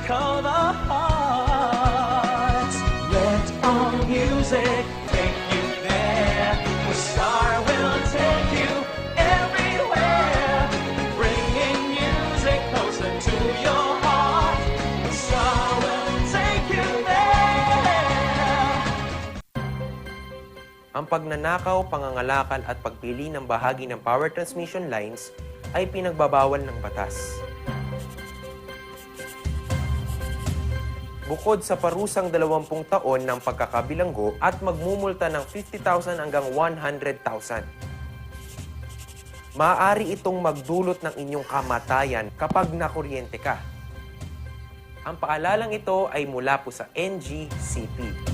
tickle the heart. Let our music take you there, where Star will take you everywhere, bringing music closer to your heart. Star will take you there. Ang pagnanakaw, pangangalakal at pagpili ng bahagi ng power transmission lines ay pinagbabawal ng batas. Bukod sa parusang 20 taon ng pagkakabilanggo at magmumulta ng 50,000 hanggang 100,000. Maaari itong magdulot ng inyong kamatayan kapag nakuryente ka. Ang paalalang ito ay mula po sa NGCP.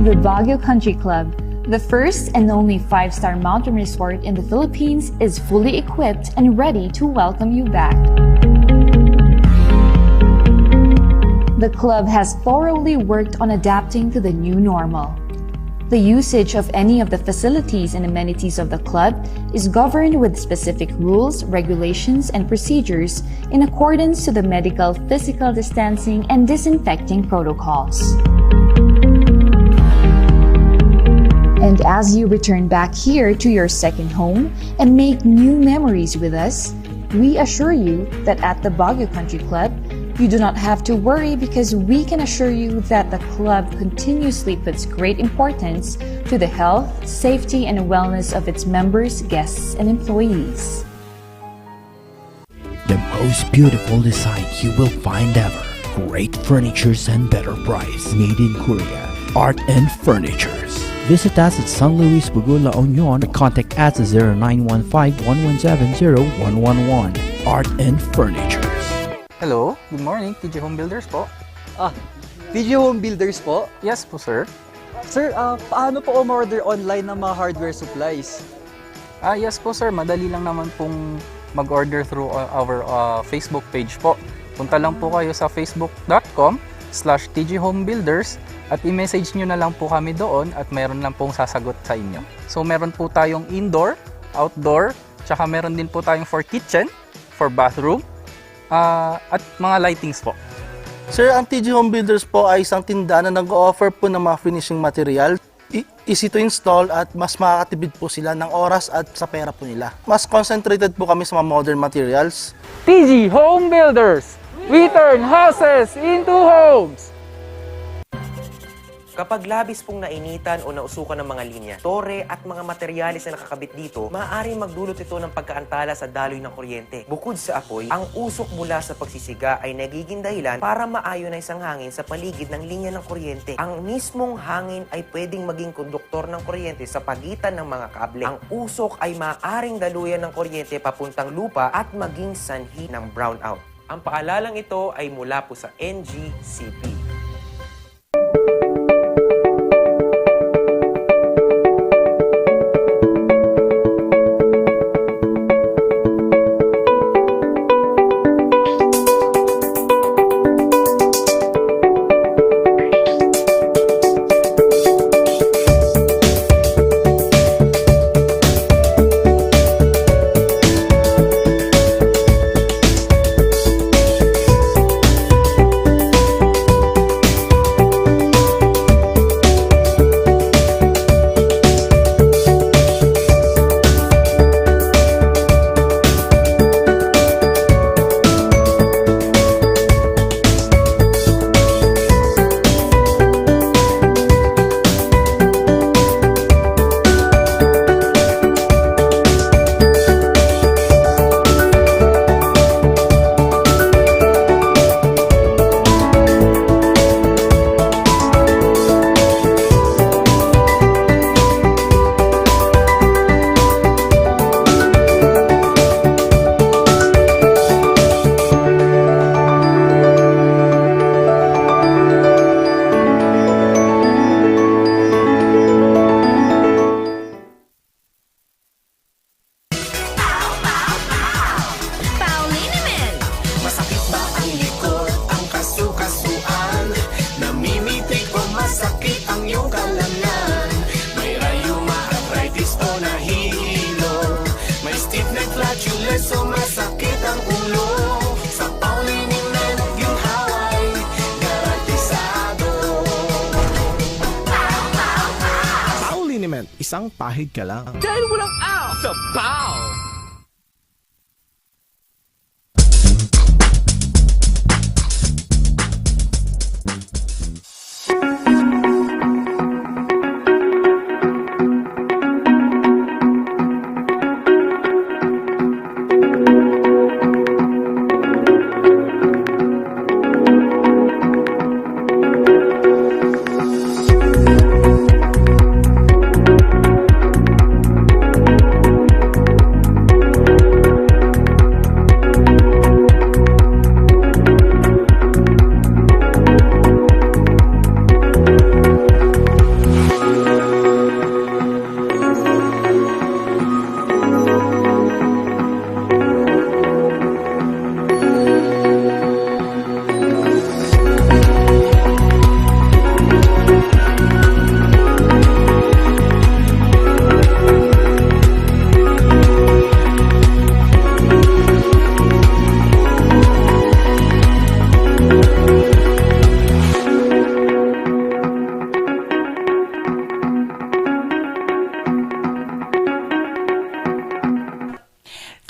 The Baguio Country Club, the first and only 5-star mountain resort in the Philippines, is fully equipped and ready to welcome you back. The club has thoroughly worked on adapting to the new normal. The usage of any of the facilities and amenities of the club is governed with specific rules, regulations, and procedures in accordance to the medical, physical distancing, and disinfecting protocols. And as you return back here to your second home and make new memories with us, we assure you that at the Baguio Country Club, you do not have to worry because we can assure you that the club continuously puts great importance to the health, safety, and wellness of its members, guests, and employees. The most beautiful design you will find ever. Great furnitures and better price. Made in Korea. Art and Furnitures. Visit us at San Luis, Bogo, La Union, or contact us at 0915-1170-111. Art and Furnitures. Hello, good morning, TJ Home Builders po. TJ Home Builders po? Yes po, sir. Sir, paano po umorder online ng mga hardware supplies? Yes po, sir. Madali lang naman pong mag-order through our Facebook page po. Punta lang po kayo sa facebook.com/tjhomebuilders at i-message nyo na lang po kami doon at meron lang pong sasagot sa inyo. So meron po tayong indoor, outdoor, tsaka meron din po tayong for kitchen, for bathroom, at mga lightings po. Sir, ang TJ Home Builders po ay isang tindahan na nag-o-offer po ng mga finishing material. Easy to install at mas makakatipid po sila ng oras at sa pera po nila. Mas concentrated po kami sa mga modern materials. TJ Home Builders! We turn houses into homes! Kapag labis pong nainitan o nausukan ng mga linya, tore at mga materyales na nakakabit dito, maaaring magdulot ito ng pagkaantala sa daloy ng kuryente. Bukod sa apoy, ang usok mula sa pagsisiga ay nagiging dahilan para ma-ionize ang hangin sa paligid ng linya ng kuryente. Ang mismong hangin ay pwedeng maging konduktor ng kuryente sa pagitan ng mga kable. Ang usok ay maaaring daluyan ng kuryente papuntang lupa at maging sanhi ng brownout. Ang paalalang ito ay mula po sa NGCP. isang pahid ka lang. Dahil walang out sa POW!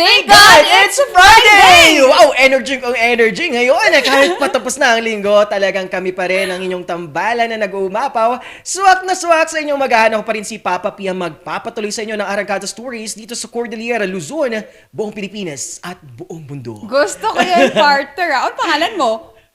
Thank God it's Friday! Wow, energy kong energy ngayon. Kahit patapos na ang linggo, talagang kami pa rin ang inyong tambalan na nag-uumapaw. Swak na swak sa inyong maghahanap pa rin si Papa P ang magpapatuloy sa inyo ng Arangkada Stories dito sa Cordillera, Luzon, buong Pilipinas at buong mundo. Gusto ko yan, partner. Ano pangalan mo?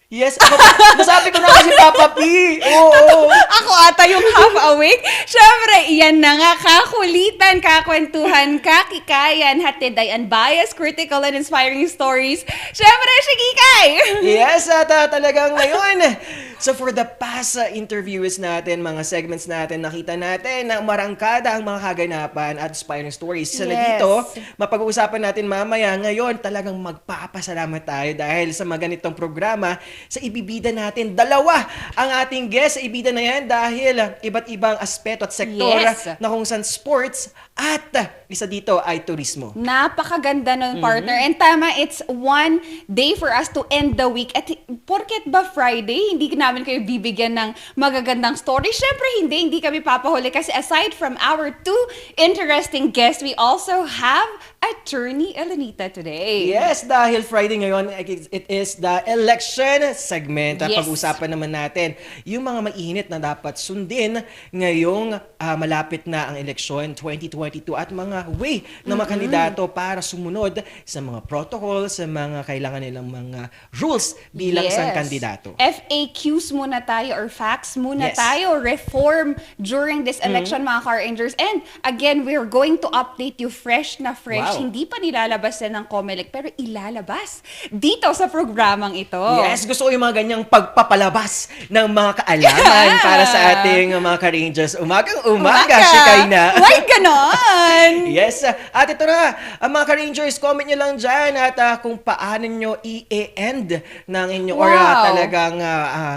Yes, ako, nasabi ko na kasi Papa P. Oo. Ako ata yung half awake. Siyempre, iyan na nga, kakulitan, kakwentuhan, kakikayan, hatid ay unbiased, critical, and inspiring stories. Siyempre, Shigikay! Yes, at talagang ngayon. So for the past interviews natin, mga segments natin, nakita natin na marangkada ang mga kaganapan at inspiring stories. Sa dito, mapag-uusapan natin mamaya. Ngayon, talagang magpapasalamat tayo dahil sa mga ganitong programa, sa ibibida natin. Dalawa ang ating guest sa ibida na yan dahil iba't ibang aspeto at sektor na kung saan sports at isa dito ay turismo. Napakaganda nun, partner. And tama, it's one day for us to end the week. At porket ba Friday, hindi namin kayo bibigyan ng magagandang story? Syempre, hindi kami papahuli kasi aside from our two interesting guests, we also have Attorney Elenita today. Yes, dahil Friday ngayon, it is the election segment. At pag-usapan naman natin yung mga mainit na dapat sundin ngayong malapit na ang eleksyon 2022 at mga way ng mga kandidato para sumunod sa mga protocol, sa mga kailangan nilang mga rules bilang isang kandidato. FAQs muna tayo or facts muna tayo, reform during this election, mga Car Rangers. And again, we're going to update you fresh na fresh. Hindi pa nilalabas na ng COMELEC pero ilalabas dito sa programang ito. Yes, gusto ko yung mga ganyang pagpapalabas ng mga kaalaman para sa ating mga ka-Rangers. Umaga, Shikay na. Why ganon? Yes, at ito na, mga ka-Rangers, comment nyo lang dyan at kung paano nyo i-end ng inyo or talagang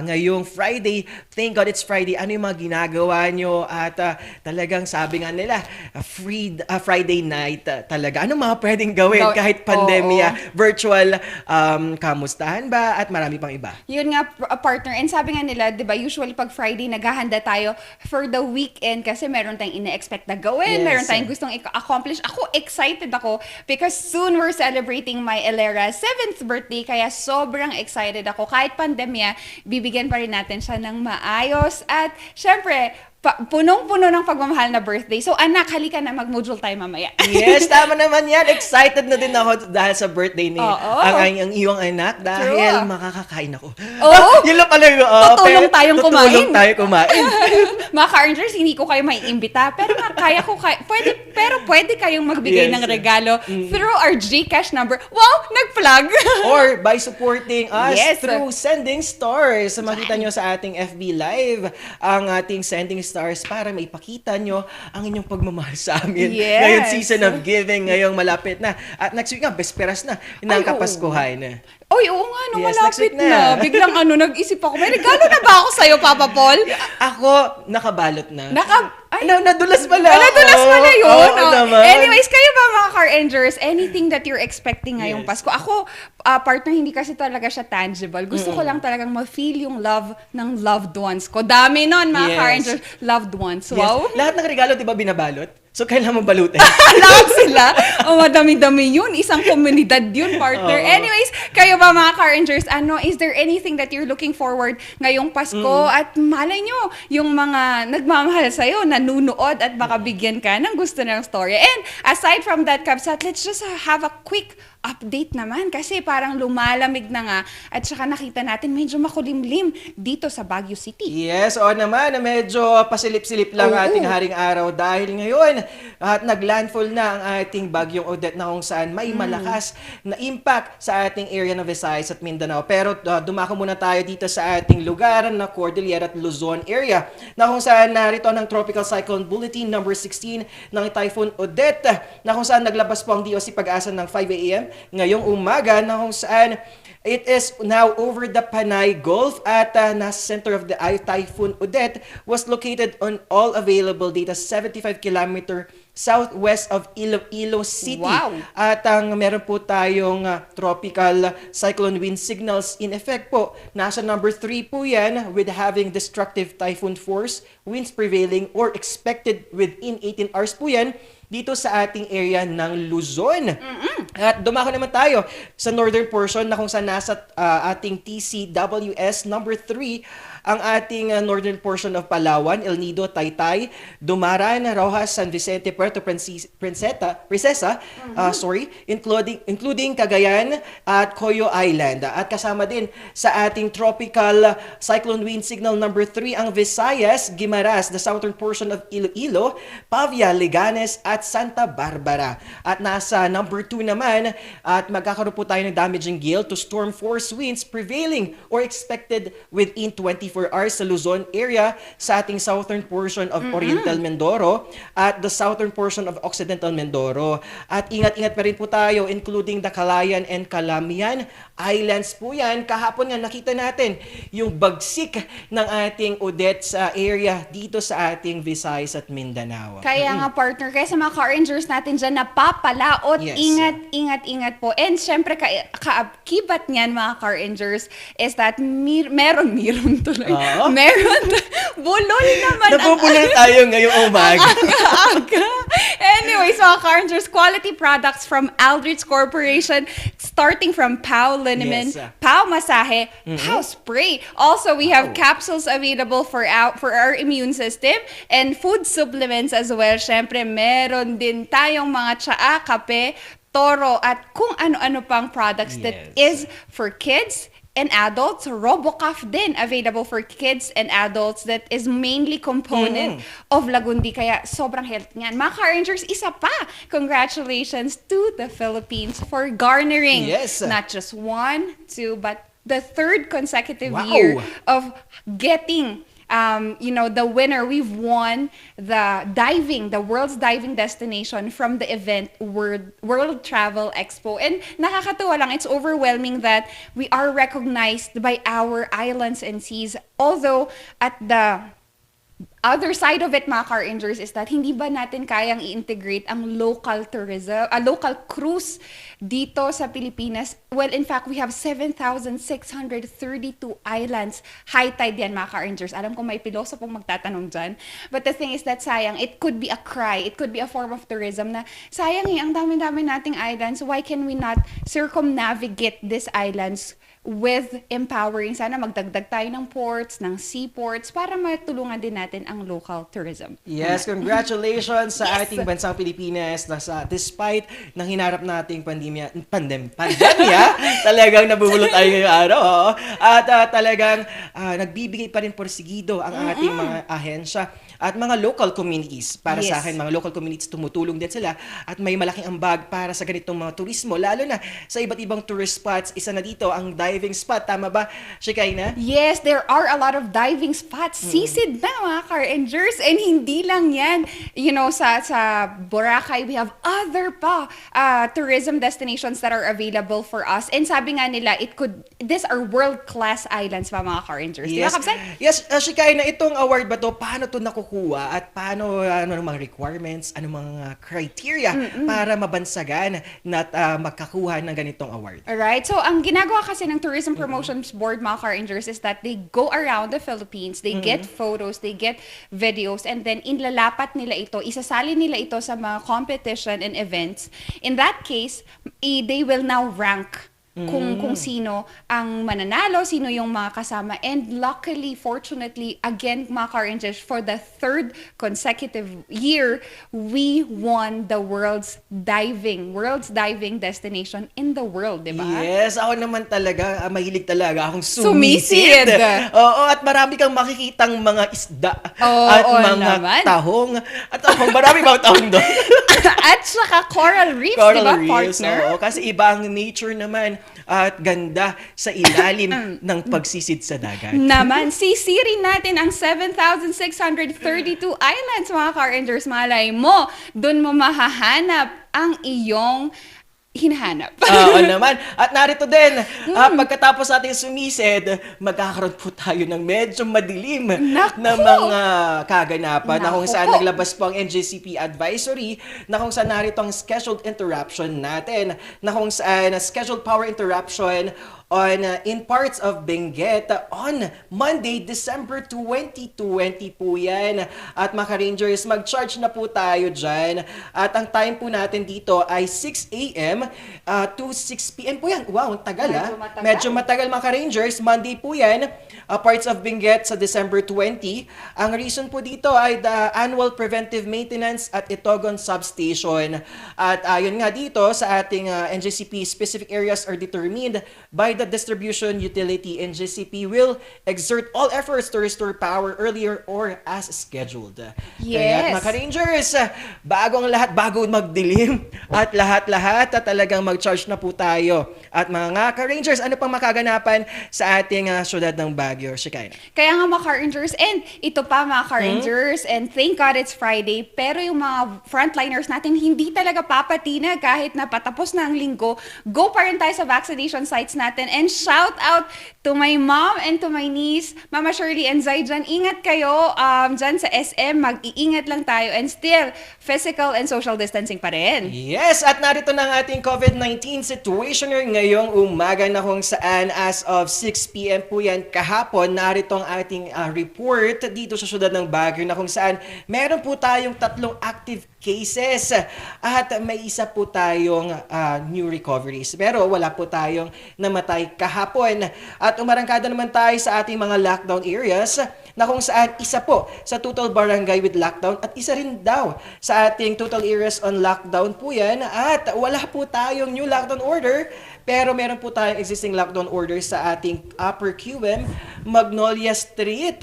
ngayong Friday, thank God it's Friday, ano yung mga ginagawa nyo at talagang sabi nga nila, Friday night talaga. Ano mga pwedeng gawin kahit pandemya, virtual, kamustahan ba at marami pang iba? Yun nga, partner. And sabi nga nila, di ba, usually pag Friday, naghahanda tayo for the weekend kasi meron tayong ina-expect na gawin, meron tayong gustong accomplish. Ako, excited ako because soon we're celebrating my Elera's 7th birthday kaya sobrang excited ako. Kahit pandemya, bibigyan pa rin natin siya ng maayos at syempre, punong-puno ng pagmamahal na birthday. So anak, halika na, mag-module tayo mamaya. Yes, tama naman yan. Excited na din ako dahil sa birthday ni ang iyong anak dahil makakakain ako. Yun lang pala yung tutulong tayong kumain. Tutulong tayo kumain. Mga Car-Rangers, hindi ko kayo may imbita pero pwede kayong magbigay ng regalo through our GCash number. Wow, nag-plug! Or by supporting us through sending stars. Makita nyo sa ating FB Live ang ating sending stars para maipakita nyo ang inyong pagmamahal sa amin. Ngayon, season of giving, ngayong malapit na. At next week nga, besperas na, ng Kapaskuhan. Oy, oo nga, no, malapit na. Biglang nag-isip ako, may regalo na ba ako sa'yo, Papa Paul? Ako, nakabalot na. Nadulas pala. Nadulas pala yun. Oo naman. Anyways, kayo ba mga car enjoyers, anything that you're expecting ngayong Pasko? Ako, partner, hindi kasi talaga siya tangible. Gusto ko lang talagang ma-feel yung love ng loved ones ko. Dami nun, mga car enjoyers. Loved ones. Wow. Yes. Lahat ng regalo, di ba, binabalot? So, kailangan mo balutin. Lahat sila. Madami-dami yun. Isang komunidad yun, partner. Anyways, kayo ba mga car enjoyers, is there anything that you're looking forward ngayong Pasko? At malay nyo, yung mga nagmamahal sa'yo, nanunood at baka bigyan ka ng gusto ng story. And aside from that, Kabsat, let's just have a quick update naman kasi parang lumalamig na nga at saka nakita natin medyo makulimlim dito sa Baguio City. Yes, naman, medyo pasilip-silip lang ating haring araw dahil ngayon at naglandfall na ang ating bagyong Odette na kung saan may malakas na impact sa ating area ng Visayas at Mindanao. Pero dumako muna tayo dito sa ating lugar na Cordillera at Luzon area na kung saan narito ng Tropical Cyclone Bulletin number 16 ng Typhoon Odette na kung saan naglabas po ang DOC Pag-asa ng 5 a.m. ngayong umaga na kung saan it is now over the Panay Gulf at nasa center of the Typhoon Odette was located on all available data 75-kilometer southwest of Iloilo City. Wow. At meron po tayong tropical cyclone wind signals in effect po. Nasa number 3 po yan with having destructive typhoon force, winds prevailing or expected within 18 hours po yan dito sa ating area ng Luzon. At dumako naman tayo sa northern portion na kung saan nasa ating TCWS number 3 ang ating northern portion of Palawan, El Nido, Taytay, Dumaran, Rojas, San Vicente, Puerto Princesa, including Cagayan at Coyo Island. At kasama din sa ating tropical cyclone wind signal number 3 ang Visayas, Guimaras, the southern portion of Iloilo, Pavia, Leganes at Santa Barbara. At nasa number 2 naman at magkakaroon po tayo ng damaging gale to storm force winds prevailing or expected within 24 hours sa Luzon area sa ating southern portion of Oriental Mindoro at the southern portion of Occidental Mindoro. At ingat-ingat pa rin po tayo including the Calayan and Calamian Islands po yan. Kahapon nga nakita natin yung bagsik ng ating Odette sa area dito sa ating Visayas at Mindanao. Kaya nga partner, kaya sa mga car enjoyers natin dyan napapalaot, ingat po. And syempre kibat niyan mga car enjoyers is that meron tuloy. Meron bulol naman. Nabubulol tayo ngayong umaga. Aga. Anyways, mga car enjoyers, quality products from Aldrich Corporation starting from Pau Liniment, Pau Masahe, Pau Spray. Also, we have capsules available for our immune system and food supplements as well. Syempre, meron din tayong mga tsaa, kape, toro, at kung ano-ano pang products that is for kids and adults. RoboCaf din available for kids and adults that is mainly component of Lagundi. Kaya sobrang health niyan. Mga car rangers, isa pa. Congratulations to the Philippines for garnering not just 1, 2, but the 3rd consecutive year of getting the winner. We've won the world's diving destination from the event World Travel Expo. And nakakatuwa lang, it's overwhelming that we are recognized by our islands and seas. Although at the other side of it, mga car rangers, is that hindi ba natin kayang i-integrate ang local tourism, local cruise dito sa Pilipinas? Well, in fact, we have 7,632 islands. High tide yan, mga car rangers. Alam ko may piloso pong magtatanong dyan. But the thing is that sayang, it could be a cry. It could be a form of tourism na sayang ang dami-dami nating islands. Why can we not circumnavigate these islands with empowering? Sana magdagdag tayo ng ports, ng seaports para matulungan din natin ang local tourism. Yes, congratulations sa ating bansang Pilipinas na despite ng hinarap nating pandemya, talagang nabubulot tayo ngayong araw. At talagang nagbibigay pa rin porsigido ang ating mga ahensya at mga local communities. Para sa akin, mga local communities tumutulong din sila at may malaking ambag para sa ganitong mga turismo, lalo na sa iba't ibang tourist spots. Isa na dito ang diving spot. Tama ba, Shikaina? Yes, there are a lot of diving spots. Sisid na mga car-engers. And hindi lang yan. You know, sa Boracay, we have other pa tourism destinations that are available for us. And sabi nga nila, these are world-class islands pa mga car-engers. Di ba, Kapsan? Yes, Shikaina, itong award ba to, paano to nakukuha at paano, ano mga requirements, ano mga criteria para mabansagan na magkakuha ng ganitong award? Alright, so ang ginagawa kasi ng Tourism Promotions Board, mga car-engers, is that they go around the Philippines, they get photos, they get videos, and then inlalapat nila ito, isasali nila ito sa mga competition and events. In that case, they will now rank kung sino ang mananalo, sino yung mga kasama. And luckily, fortunately, again, mga car-engers, for the third consecutive year, we won the world's diving destination in the world, di ba? Yes, ako naman talaga, mahilig talaga akong Sumisid. sumisid. Oo, at marami kang makikitang mga isda at mga naman. tahong. At marami bang tahong doon? At saka coral reefs, di Coral ba, reefs, partner? oo. Kasi iba ang nature naman at ganda sa ilalim ng pagsisid sa dagat. Naman, sisirin natin ang 7,632 islands, mga car-engers. Malay mo, doon mo mahahanap ang iyong hinahanap. Oo naman. At narito din, pagkatapos natin sumisid, magkakaroon po tayo ng medyo madilim na mga kaganapan na kung saan Naku po. naglabas po ang NJCP advisory na kung saan narito ang scheduled interruption natin, na kung saan scheduled power interruption in parts of Benguet on Monday, December 2020 po yan. At mga Rangers, mag-charge na po tayo dyan. At ang time po natin dito ay 6 a.m. To 6 p.m. po yan. Wow, ang tagal Medyo matagal mga Rangers. Monday po yan. Parts of Benguet sa December 20. Ang reason po dito ay the annual preventive maintenance at Itogon Substation. At ayon nga dito sa ating NJCP, specific areas are determined by the distribution utility. NJCP will exert all efforts to restore power earlier or as scheduled. Kaya Yes. mga Rangers, bago magdilim at lahat-lahat at talagang mag-charge na po tayo. At mga ka-Rangers, ano pang makaganapan sa ating syudad ng Baguio? Shikaina. Kaya nga mga car-engers, and ito pa mga car-engers, and thank God it's Friday, pero yung mga frontliners natin hindi talaga papatina kahit na patapos na ang linggo. Go pa rin tayo sa vaccination sites natin, and shout out to my mom and to my niece, Mama Shirley and Zay dyan. Ingat kayo dyan sa SM, mag-iingat lang tayo, and still, physical and social distancing pa rin. Yes, at narito na ang ating COVID-19 situation ngayong umaga na kung saan as of 6 p.m. po yan kahapon, narito ang ating report dito sa syudad ng Baguio na kung saan meron po tayong 3 active cases at may isa po tayong new recoveries. Pero wala po tayong namatay kahapon. At umarangkada naman tayo sa ating mga lockdown areas na kung saan isa po sa total barangay with lockdown at isa rin daw sa ating total areas on lockdown po yan. At wala po tayong new lockdown order pero meron po tayong existing lockdown order sa ating Upper QM, Magnolia Street.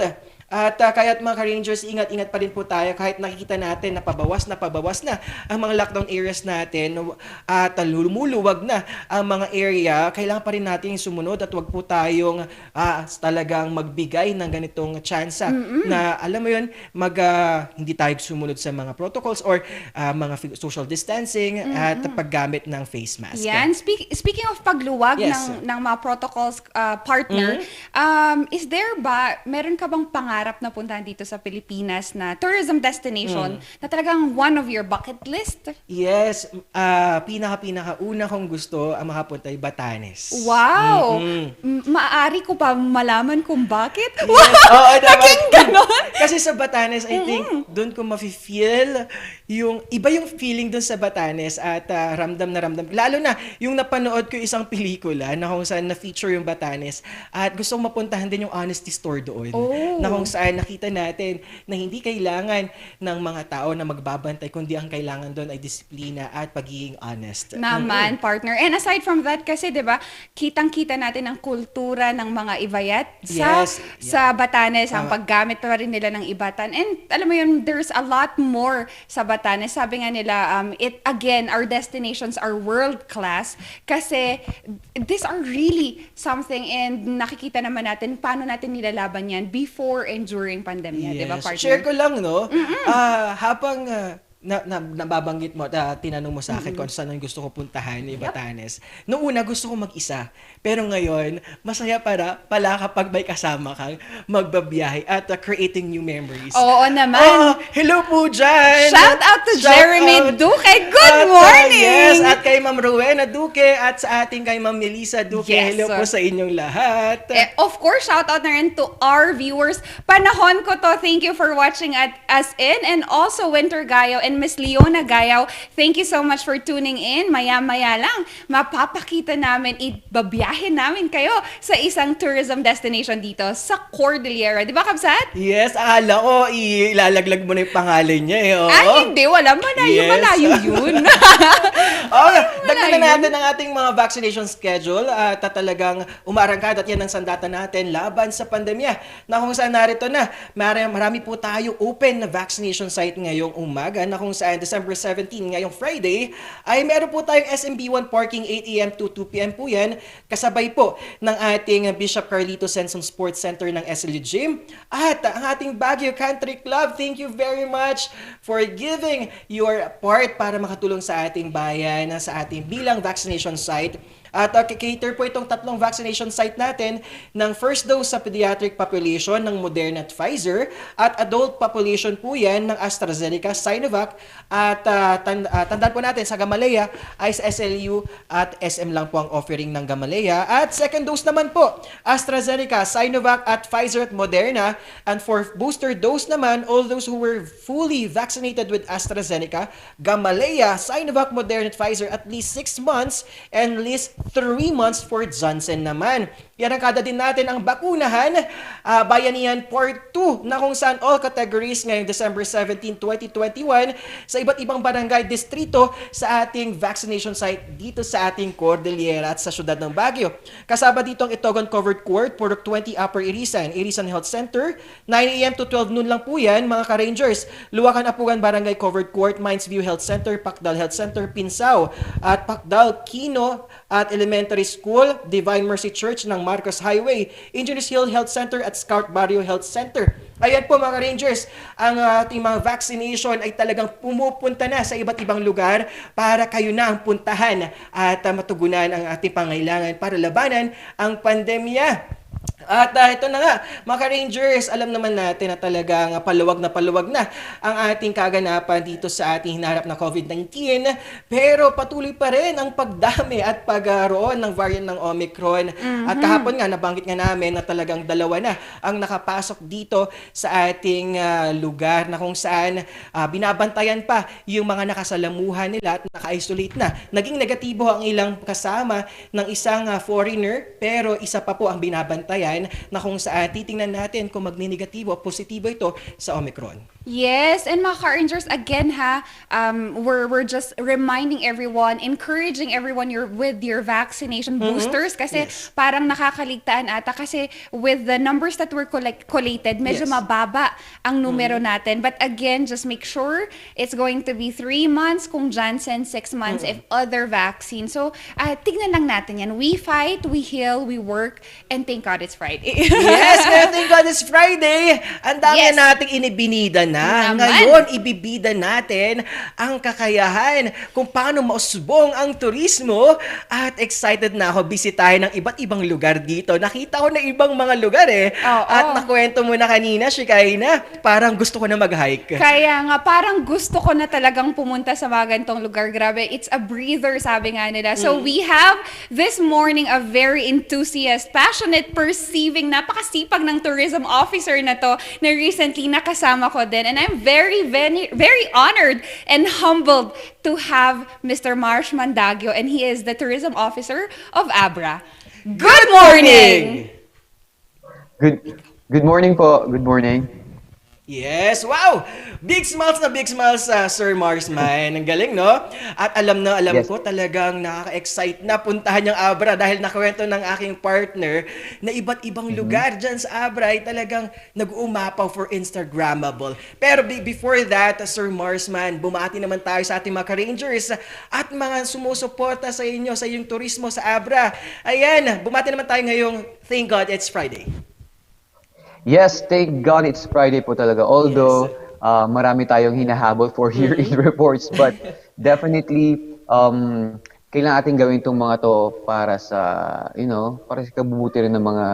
At kaya't mga ka-Rangers, ingat-ingat pa rin po tayo kahit nakikita natin na pabawas na ang mga lockdown areas natin at lumuluwag na ang mga area. Kailangan pa rin natin sumunod at wag po tayong talagang magbigay ng ganitong tsansa na alam mo yun, hindi tayo sumunod sa mga protocols or mga social distancing at paggamit ng face mask. Yan. Speaking of pagluwag Yes. ng mga protocols, partner, is there ba, meron ka bang pangarap na puntahan dito sa Pilipinas na tourism destination na talagang one of your bucket list? Yes, pinaka-una kong gusto ang makapunta ay Batanes. Wow! Maaari ko pa malaman kung bakit? Yes. Oo, naman. Naging ganon? Kasi sa Batanes, I think, doon ko mafe-feel iba yung feeling doon sa Batanes at ramdam na ramdam. Lalo na, yung napanood ko isang pelikula na kung saan na-feature yung Batanes at gusto kong mapuntahan din yung Honesty Store doon. Na kung kung saan nakita natin na hindi kailangan ng mga tao na magbabantay, kundi ang kailangan doon ay disiplina at pagiging honest. Naman, partner. And aside from that, kasi 'di ba, kitang-kita natin ang kultura ng mga Ibayat Yes. sa Batanes, ang Tama. paggamit pa rin nila ng Ibatan. And alam mo yun, there's a lot more sa Batanes. Sabi nga nila, our destinations are world class kasi these are really something, and nakikita naman natin paano natin nilalaban yan before and during pandemya, 'di ba, partner? Share ko lang, no? Habang nababanggit mo, tinanong mo sa akin kung saan ang gusto ko puntahan ni Batanes. Noong una, gusto ko mag-isa. Pero ngayon, masaya pala kapag may kasama kang magbabiyahe at creating new memories. Oo naman. Hello po dyan! Shout out to Jeremy Duque. Good morning! Yes, at kay Ma'am Rowena Duque at sa ating kay Ma'am Melissa Duque. Yes, Hello po sa inyong lahat. Of course, shout out na rin to our viewers. Panahon ko to. Thank you for watching us in. And also, Winter Gayaw and Miss Leona Gayaw, thank you so much for tuning in. Maya-maya lang, mapapakita namin, ibabiyahin namin kayo sa isang tourism destination dito sa Cordillera. Di ba, Kabsat? Yes, akala ko ilalaglag mo na yung pangalan niya eh. Oo. Ay, hindi. Wala. Malayo, Yes. malayo yun. Okay, dagdagan yun. natin ang ating mga vaccination schedule at talagang umarangkad at yan ang sandata natin laban sa pandemya. Na kung saan narito na, marami po tayo open na vaccination site ngayong umaga na kung saan December 17, ngayong Friday, ay meron po tayong SMB1 parking 8 a.m. to 2 p.m. po yan. Kasabay po ng ating Bishop Carlito Senson Sports Center ng SLU Gym at ang ating Baguio Country Club. Thank you very much for giving your part para makatulong sa ating bayan, sa ating bilang vaccination site. At cater po itong tatlong vaccination site natin ng first dose sa pediatric population ng Moderna at Pfizer at adult population po yan ng AstraZeneca, Sinovac at tandaan po natin sa Gamaleya ay sa SLU at SM lang po ang offering ng Gamaleya. At second dose naman po, AstraZeneca, Sinovac at Pfizer at Moderna. And for booster dose naman, all those who were fully vaccinated with AstraZeneca, Gamaleya, Sinovac, Moderna at Pfizer at least 6 months and at least 3 months for Johnson naman. Yan ang kada din natin ang bakunahan. Bayanihan Part 2 na kung saan all categories ngayong December 17, 2021 sa iba't ibang barangay distrito sa ating vaccination site dito sa ating Cordillera at sa syudad ng Baguio. Kasama dito ang Itogon Covered Court, Purok 20 Upper Irisan, Irisan Health Center. 9 a.m. to 12 noon lang po yan, mga ka-Rangers. Luwakan Apugan Barangay Covered Court, Mines View Health Center, Pacdal Health Center, Pinsao, at Pacdal, Kino, at Elementary School, Divine Mercy Church ng Marcos Highway, Engineers Hill Health Center at Scout Barrio Health Center. Ayan po mga Rangers, ang ating mga vaccination ay talagang pumupunta na sa iba't ibang lugar para kayo na ang puntahan at matugunan ang ating pangailangan para labanan ang pandemya. At ito na nga, mga Rangers, alam naman natin na talagang paluwag na ang ating kaganapan dito sa ating hinaharap na COVID-19. Pero patuloy pa rin ang pagdami at pagkaroon ng variant ng Omicron. At kahapon nga, nabanggit nga namin na talagang 2 na ang nakapasok dito sa ating lugar na kung saan binabantayan pa yung mga nakasalamuhan nila at naka-isolate na. Naging negatibo ang ilang kasama ng isang foreigner, pero isa pa po ang binabantayan na kung saan titingnan natin kung magninegatibo o positibo ito sa Omicron. Yes, and mga ka-Rangers, again we're just reminding everyone, encouraging everyone with your vaccination boosters kasi Yes. parang nakakaligtaan ata kasi with the numbers that were collated, medyo Yes. mababa ang numero natin. But again, just make sure it's going to be 3 months kung Janssen, 6 months if other vaccine. So, tignan lang natin yan. We fight, we heal, we work, and thank God it's Friday. Yes, kaya thank God it's Friday. Ang dami Yes. nating inibinida na. Naman. Ngayon, ibibida natin ang kakayahan kung paano mausbong ang turismo. At excited na ako bisitahin ng iba't ibang lugar dito. Nakita ko na ibang mga lugar eh. Oo. At nakwento mo na kanina, Shikaina, parang gusto ko na mag-hike. Kaya nga, parang gusto ko na talagang pumunta sa mga ganitong lugar. Grabe, it's a breather, sabi nga nila. So we have this morning a very enthusiast, passionate, perceiving, napakasipag ng tourism officer na to na recently nakasama ko din. And I'm very, very, very honored and humbled to have Mr. Marsh Mandagio, and he is the tourism officer of Abra. Good morning! Good Good morning po. Good morning. Yes, wow! Big smiles na big smiles sa Sir Marsman. Ang galing, no? At alam na alam Yes. ko talagang nakaka-excite na puntahan yung Abra dahil nakwento ng aking partner na iba't ibang lugar dyan sa Abra ay talagang nag-uumapaw for Instagrammable. Pero before that, Sir Marsman, bumati naman tayo sa ating mga ka-rangers at mga sumusuporta sa inyo, sa iyong turismo sa Abra. Ayan, bumati naman tayo ngayong Thank God It's Friday. Yes, thank God it's Friday po talaga. Yes. Although marami tayong hinahabol for year-end reports, but definitely kailangan ating gawin itong mga to para sa, para sa kabubuti rin ng mga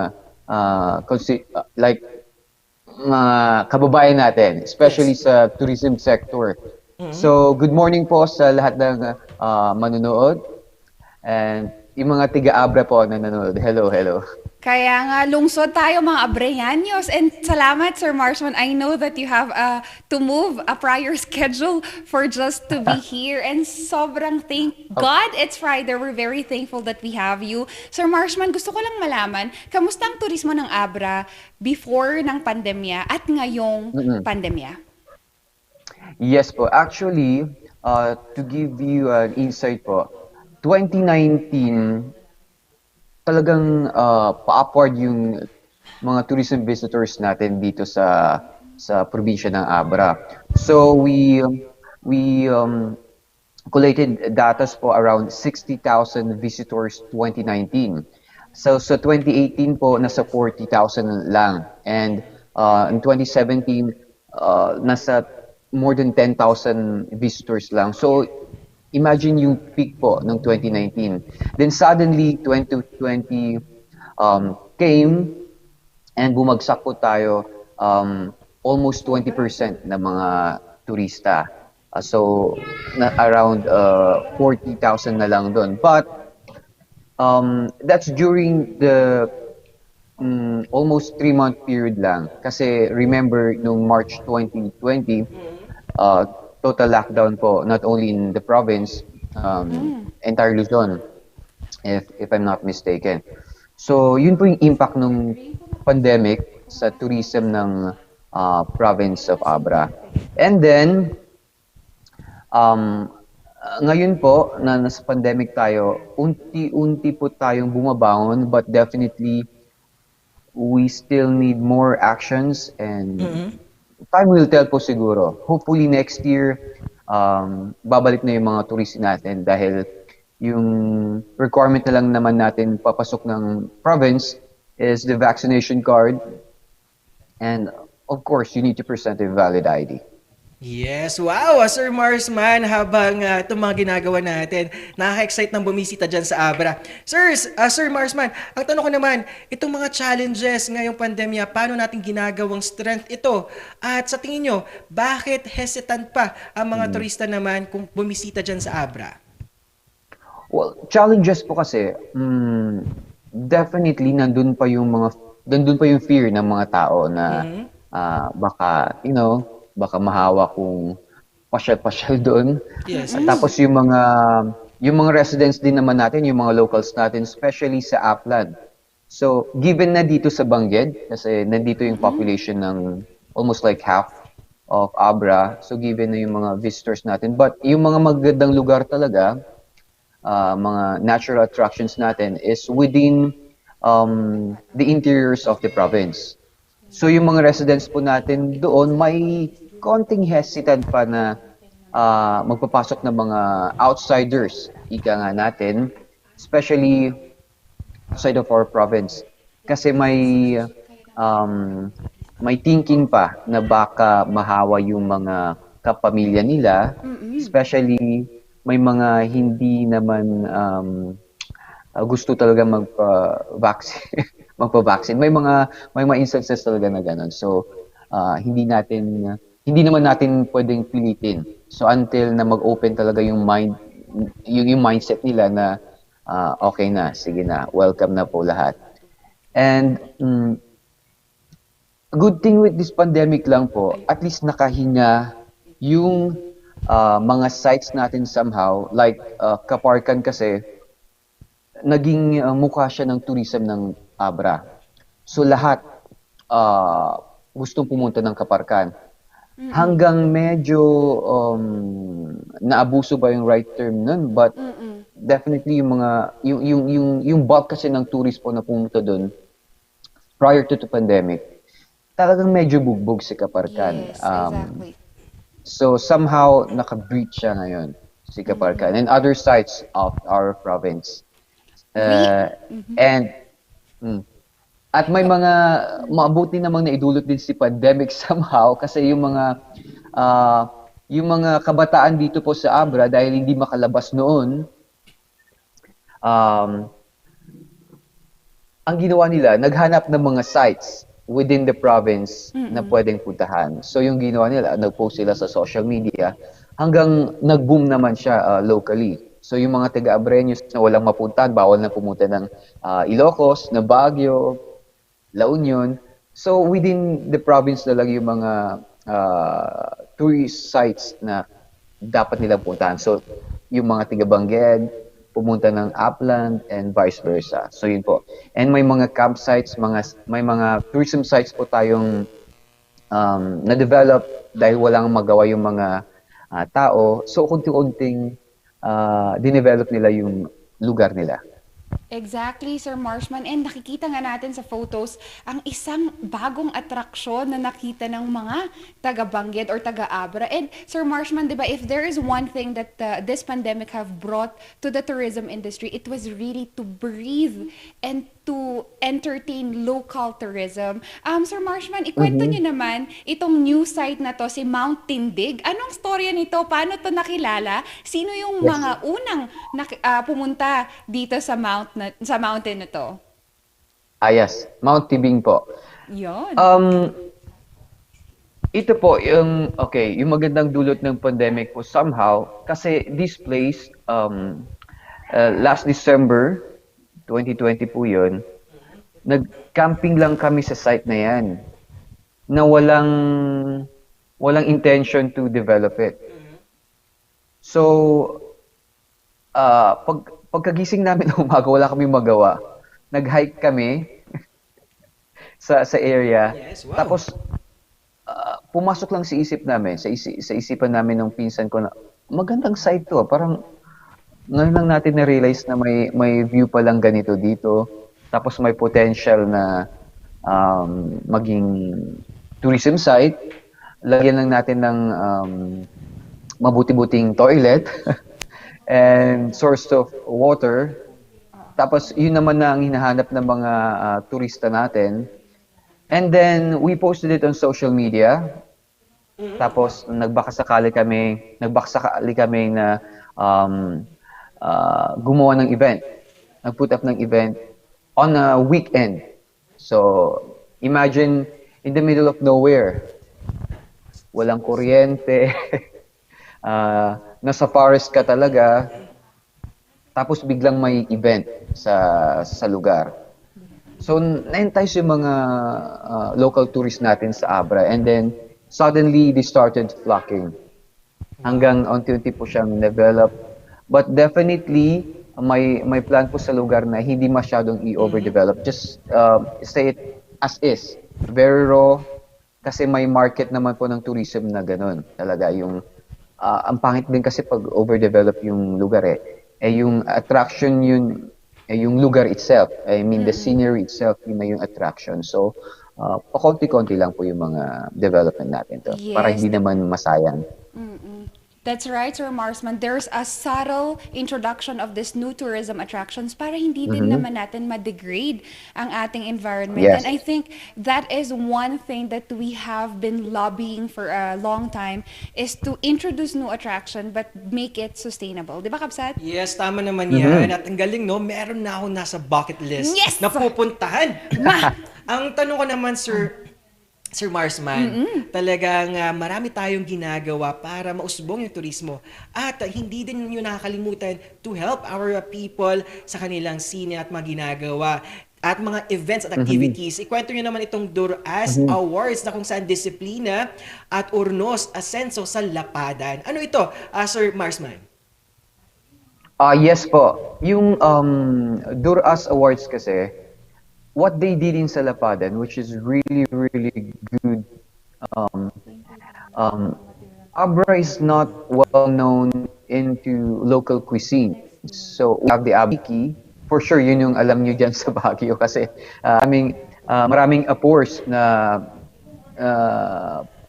like mga kababayan natin, especially Yes. sa tourism sector. So, good morning po sa lahat ng manonood and yung mga tiga-Abra po na nanonood. Hello, hello. Kaya nga, lungsod tayo mga Abreanos. And salamat, Sir Marsman. I know that you have to move a prior schedule for just to be here. And sobrang thank God it's Friday. We're very thankful that we have you. Sir Marsman, gusto ko lang malaman, kamusta ang turismo ng Abra before ng pandemya at ngayong pandemya? Yes po. Actually, to give you an insight po, 2019, talagang pa-upward yung mga tourism visitors natin dito sa probinsya ng Abra. So we collated data po around 60,000 visitors 2019. So sa 2018 po nasa 40,000 lang, and in 2017 nasa more than 10,000 visitors lang. So imagine yung peak po ng 2019. Then suddenly, 2020 came and bumagsak po tayo almost 20% ng mga turista. So, around 40,000 na lang doon. But that's during the almost 3-month period lang. Kasi remember, nung March 2020, total lockdown po, not only in the province, entire Luzon, if I'm not mistaken. So, yun po yung impact ng pandemic sa tourism ng province of Abra. And then, ngayon po, na nasa pandemic tayo, unti-unti po tayong bumabangon, but definitely, we still need more actions and time will tell po siguro. Hopefully next year, babalik na yung mga tourist natin dahil yung requirement na lang naman natin papasok ng province is the vaccination card, and of course, you need to present a valid ID. Yes, wow! Sir Marsman, habang itong mga ginagawa natin, nakaka-excite ng bumisita dyan sa Abra. Sir Marsman, ang tanong ko naman, itong mga challenges ngayong pandemya, paano natin ginagawang strength ito? At sa tingin nyo, bakit hesitant pa ang mga turista naman kung bumisita dyan sa Abra? Well, challenges po kasi, definitely nandun pa yung fear ng mga tao na baka, baka mahawa kung pasyal-pasyal doon. Yes. At tapos yung mga residents din naman natin, yung mga locals natin, especially sa Upland. So, given na dito sa Bangged, kasi nandito yung population ng almost like half of Abra, so given na yung mga visitors natin. But yung mga magagandang lugar talaga, mga natural attractions natin is within the interiors of the province. So yung mga residents po natin doon, may konting hesitant pa na magpapasok ng mga outsiders, ika nga natin, especially outside of our province. Kasi may thinking pa na baka mahawa yung mga kapamilya nila, especially may mga hindi naman gusto talaga magpa-vaccine. May mga instances talaga na ganun. So hindi naman natin pwedeng pilitin. So until na mag-open talaga yung mindset nila na okay na, sige na, welcome na po lahat. And good thing with this pandemic lang po, at least nakahinga yung mga sites natin somehow, like Kaparkan kasi, naging mukha siya ng tourism ng Abra. So lahat, ah, gustong pumunta ng Kaparkan. Hanggang medyo naabuso ba yung right term nun, but definitely yung mga yung bulk kasi ng tourist po na pumunta doon prior to the pandemic, talagang medyo bugbog si Kaparkan. Yes, exactly. So somehow naka-breach siya ngayon si Kaparkan and other sites of our province. We And at may mga maabuti namang naidulot din si pandemic somehow kasi yung mga kabataan dito po sa Abra dahil hindi makalabas noon, um, ang ginawa nila, naghanap ng mga sites within the province na pwedeng puntahan. So yung ginawa nila, nag-post sila sa social media hanggang nag-boom naman siya locally. So yung mga taga-Abreños na walang mapuntahan, bawal na pumunta ng Ilocos, na Baguio, La Union. So within the province na lang yung mga tourist sites na dapat nilang puntahan. So yung mga taga-Bangged, pumunta ng upland and vice versa. So yun po. And may mga campsites, may mga tourism sites po tayong na-develop dahil walang magawa yung mga tao. So unti-unting dinevelop nila yung lugar nila. Exactly, Sir Marshman. And nakikita nga natin sa photos ang isang bagong atraksyon na nakita ng mga taga-Bangged or taga-Abra. And Sir Marshman, di ba, if there is one thing that this pandemic have brought to the tourism industry, it was really to breathe and to entertain local tourism. Sir Marshman, ikwento niyo naman itong new site na to, si Mount Tindig. Anong storya nito? Paano to nakilala? Sino yung mga unang pumunta dito sa mountain na to? Yes, Mount Tibing po. Yon. Ito po, yung magandang dulot ng pandemic po somehow, kasi this place, last December 2020 po yun, nag-camping lang kami sa site na yan, na walang intention to develop it. So, pagkagising namin ng umaga, wala kaming magawa. Nag-hike kami sa area. Yes, wow. Tapos, pumasok lang sa isip namin, sa isipan namin ng pinsan ko na, magandang site to. Parang, ngayon lang natin na-realize na may view pa lang ganito dito. Tapos may potential na maging tourism site. Lagyan lang natin ng mabuti-buting toilet and source of water. Tapos yun naman na ang hinahanap ng mga turista natin. And then we posted it on social media. Tapos nagbakasakali kami na gumawa ng event. Nag-put up ng event on a weekend. So, imagine in the middle of nowhere. Walang kuryente. Nasa forest ka talaga. Tapos biglang may event sa lugar. So, na-entice yung mga local tourists natin sa Abra. And then, suddenly, they started flocking. Hanggang unti-unti po siyang develop. But definitely, may plan po sa lugar na hindi masyadong i-overdevelop. Just say it as is. Very raw. Kasi may market naman po ng tourism na ganun. Talaga yung, ang pangit din kasi pag overdevelop yung lugar yung attraction yun, yung lugar itself. I mean, the scenery itself, yun na yung attraction. So, pakonti-konti lang po yung mga development natin to. Para Yes. hindi naman masayang. That's right, Sir Marsman. There's a subtle introduction of this new tourism attractions para hindi din naman natin ma-degrade ang ating environment. Yes. And I think that is one thing that we have been lobbying for a long time is to introduce new attraction but make it sustainable. Di ba, Kapsat? Yes, tama naman yan. At ang galing, no? Meron na ako nasa bucket list Yes! na pupuntahan. Ang tanong ko naman, Sir Marsman, talagang marami tayong ginagawa para mausbong yung turismo. At hindi din yun nakakalimutan to help our people sa kanilang sine at mga ginagawa at mga events at activities. Ikwento nyo naman itong Duras Awards na kung saan disiplina at urnos asenso sa lapadan. Ano ito, Sir Marsman? Yes po. Yung Duras Awards kasi, what they did in Salapadan, which is really, really good. Um, um, Abra is not well known into local cuisine. So we have the Abiki. For sure, yun yung alam nyo dyan sa Baguio kasi maraming apors na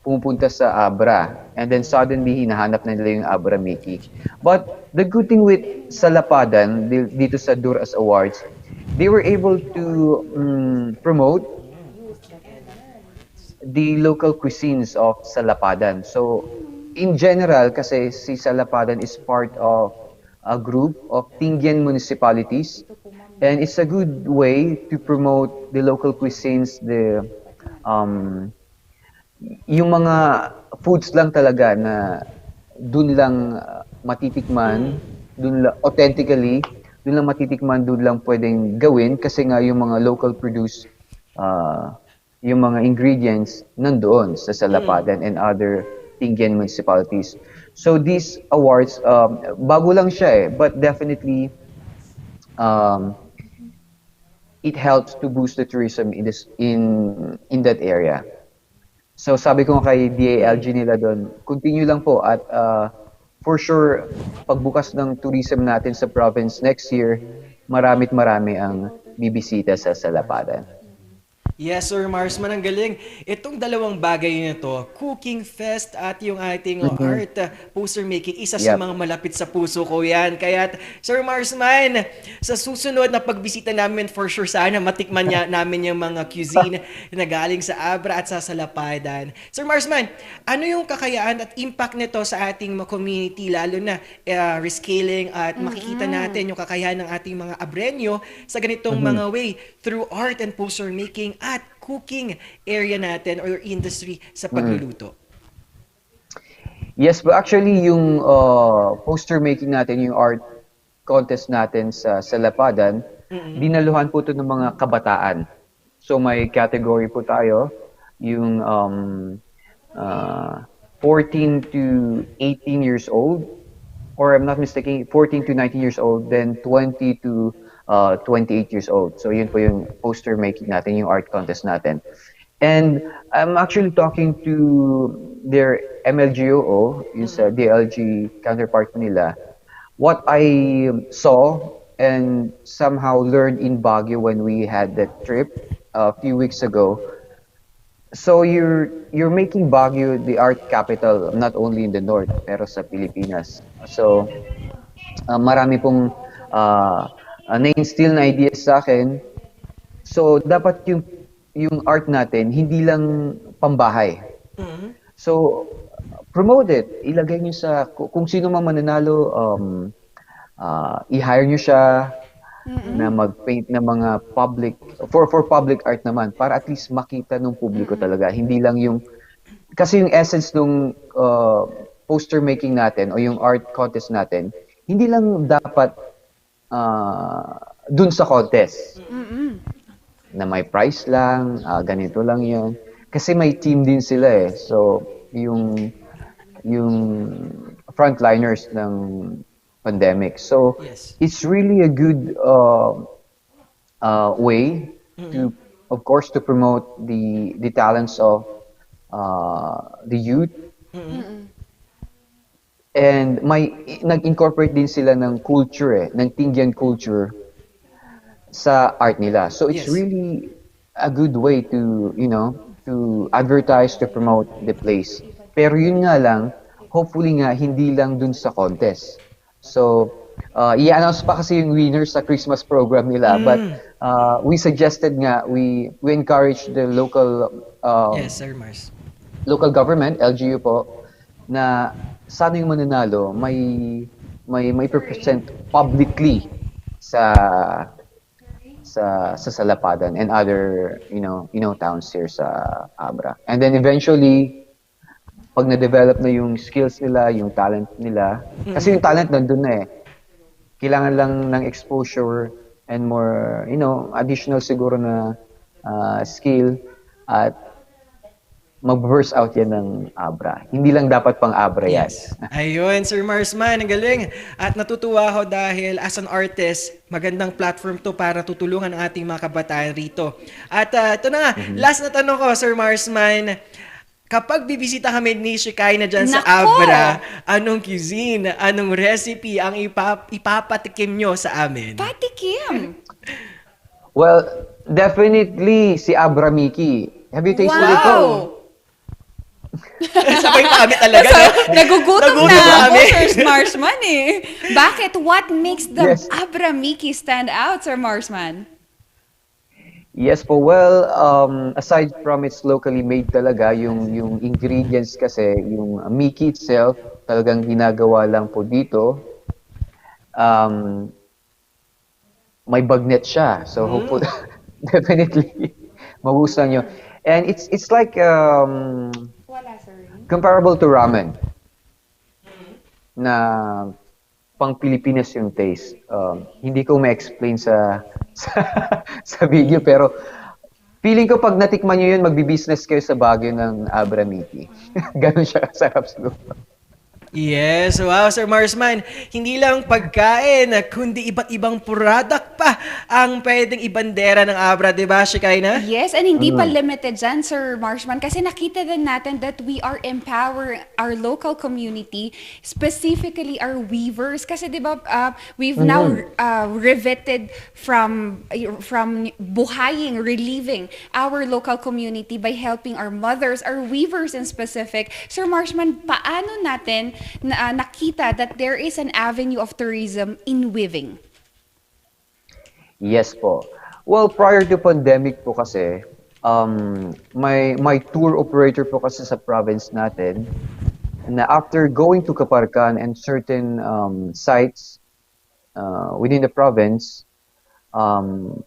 pumupunta sa Abra. And then suddenly, hinahanap na nila yung Abra Mickey. But the good thing with Salapadan, dito sa Duras Awards, they were able to promote the local cuisines of Salapadan. So, in general, kasi si Salapadan is part of a group of Tingyan municipalities, and it's a good way to promote the local cuisines, um, yung mga foods lang talaga na dun lang matitikman, dun lang, authentically, dun lang matitikman, dun lang pwedeng gawin kasi nga yung mga local produce, uh, yung mga ingredients nandoon sa Salapadan and other Tinggen municipalities. So these awards, bago lang siya but definitely um, it helps to boost the tourism in that area. So sabi ko kay DALG nila doon, continue lang po at for sure pagbukas ng tourism natin sa province next year, marami't marami ang bibisita sa Salapadan. Yes, Sir Marsman, ang galing. Itong dalawang bagay na to, Cooking Fest at yung ating art poster making, isa sa Yep. mga malapit sa puso ko yan. Kaya, Sir Marsman, sa susunod na pagbisita namin, for sure, sana matikman namin yung mga cuisine na galing sa Abra at sa Salapadan. Sir Marsman, ano yung kakayaan at impact nito sa ating mga community, lalo na rescaling at makikita natin yung kakayahan ng ating mga Abreño sa ganitong mga way through art and poster making at cooking area natin or industry sa pagluluto. Yes, but actually yung poster making natin, yung art contest natin sa Salapadan, dinaluhan po ito ng mga kabataan. So may category po tayo, yung 14 to 18 years old, or I'm not mistaken, 14 to 19 years old, then 20 to 28 years old. So yun po yung poster making natin, yung art contest natin. And I'm actually talking to their MLGOO, yung sa DLG counterpart nila. What I saw and somehow learned in Baguio when we had that trip a few weeks ago. So you're making Baguio the art capital not only in the north pero sa Pilipinas. So marami pong na-instill na ideas sa akin. So dapat yung art natin hindi lang pambahay. So promote it. Ilagay niyo sa kung sino man mananalo, i-hire niyo siya na mag-paint ng mga public for public art naman para at least makita ng publiko talaga. Hindi lang yung kasi yung essence ng poster making natin o yung art contest natin, hindi lang dapat dun sa contest. Na may price lang, ganito lang yun. Kasi may team din sila eh. So, yung frontliners ng pandemic. So, it's really a good way to, of course, to promote the talents of the youth. And nag-incorporate din sila ng culture ng Tingyan culture sa art nila. So it's really a good way to, to advertise, to promote the place. Pero yun nga lang, hopefully nga hindi lang dun sa contest. So i-announce pa kasi yung winners sa Christmas program nila, but we suggested nga we encourage the local Yes, Sir Mars. local government, LGU po, na sana yung mananalo may present publicly sa Salapadan and other towns here sa Abra. And then eventually pag na-develop na yung skills nila, yung talent nila, kasi yung talent nandun na eh. Kailangan lang ng exposure and more, additional siguro na skill at mag-burst out yan ng Abra. Hindi lang dapat pang Abra yan. Yes. Ayun, Sir Marsman, ang galing. At natutuwa ako dahil as an artist, magandang platform to para tutulungan ang ating mga kabataan rito. At ito na nga, last na tanong ko, Sir Marsman. Kapag bibisita kami ni Shikay na dyan sa Nako! Abra, anong cuisine, anong recipe ang ipapatikim nyo sa amin? Patikim. Well, definitely si Abra Miki. Have you tasted it? Wow! Sabay pa kami talaga, So, no? nagugutom Nagutom na na ako, kami. Sir Marsman eh. Bakit? What makes the Yes. Abra Miki stand out, Sir Marsman? Yes po. Well, aside from it's locally made talaga, yung ingredients kasi, yung Miki itself, talagang ginagawa lang po dito. Um, may bagnet siya. So hopefully, definitely, magustuhan nyo. And it's like Wala, sir. comparable to ramen na pang Pilipinas yung taste. Hindi ko ma-explain sa, sa video, pero feeling ko pag natikman nyo yun, magbi-business kayo sa Baguio ng Abra Miki. Ganun siya kasarap siguro. Yes, wow, Sir Marsman. Hindi lang pagkain, kundi iba't ibang product pa ang pwedeng ibandera ng Abra, di ba, Shikay na? Yes, and hindi pa limited dyan, Sir Marshman, kasi nakita din natin that we are empowering our local community, specifically our weavers. Kasi di ba, we've now riveted from buhaying, relieving our local community by helping our mothers, our weavers in specific. Sir Marshman, paano natin nakita that there is an avenue of tourism in weaving? Yes po. Well, prior to pandemic po kasi, my tour operator po kasi sa province natin, na after going to Kaparkan and certain sites within the province,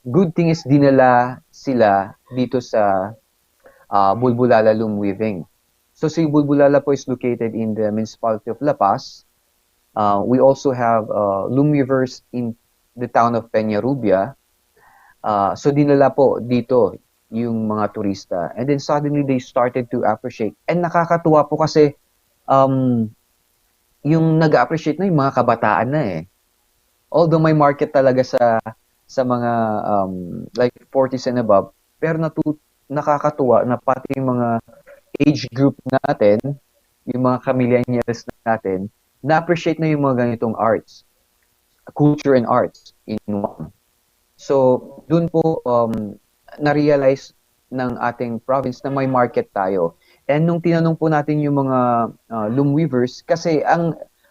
good thing is dinala sila dito sa Bulbulala Loom Weaving. So si Bulbulala po is located in the municipality of La Paz. We also have loom weavers in the town of Peñarubia. So dinala po dito yung mga turista. And then suddenly they started to appreciate. And nakakatuwa po kasi yung nag-appreciate na yung mga kabataan na eh. Although may market talaga sa mga like 40s and above, pero nakakatuwa na pati yung mga age group natin, yung mga millennials natin, na-appreciate na yung mga ganitong arts, culture and arts in one. So, dun po na-realize ng ating province na may market tayo. And nung tinanong po natin yung mga loom weavers, kasi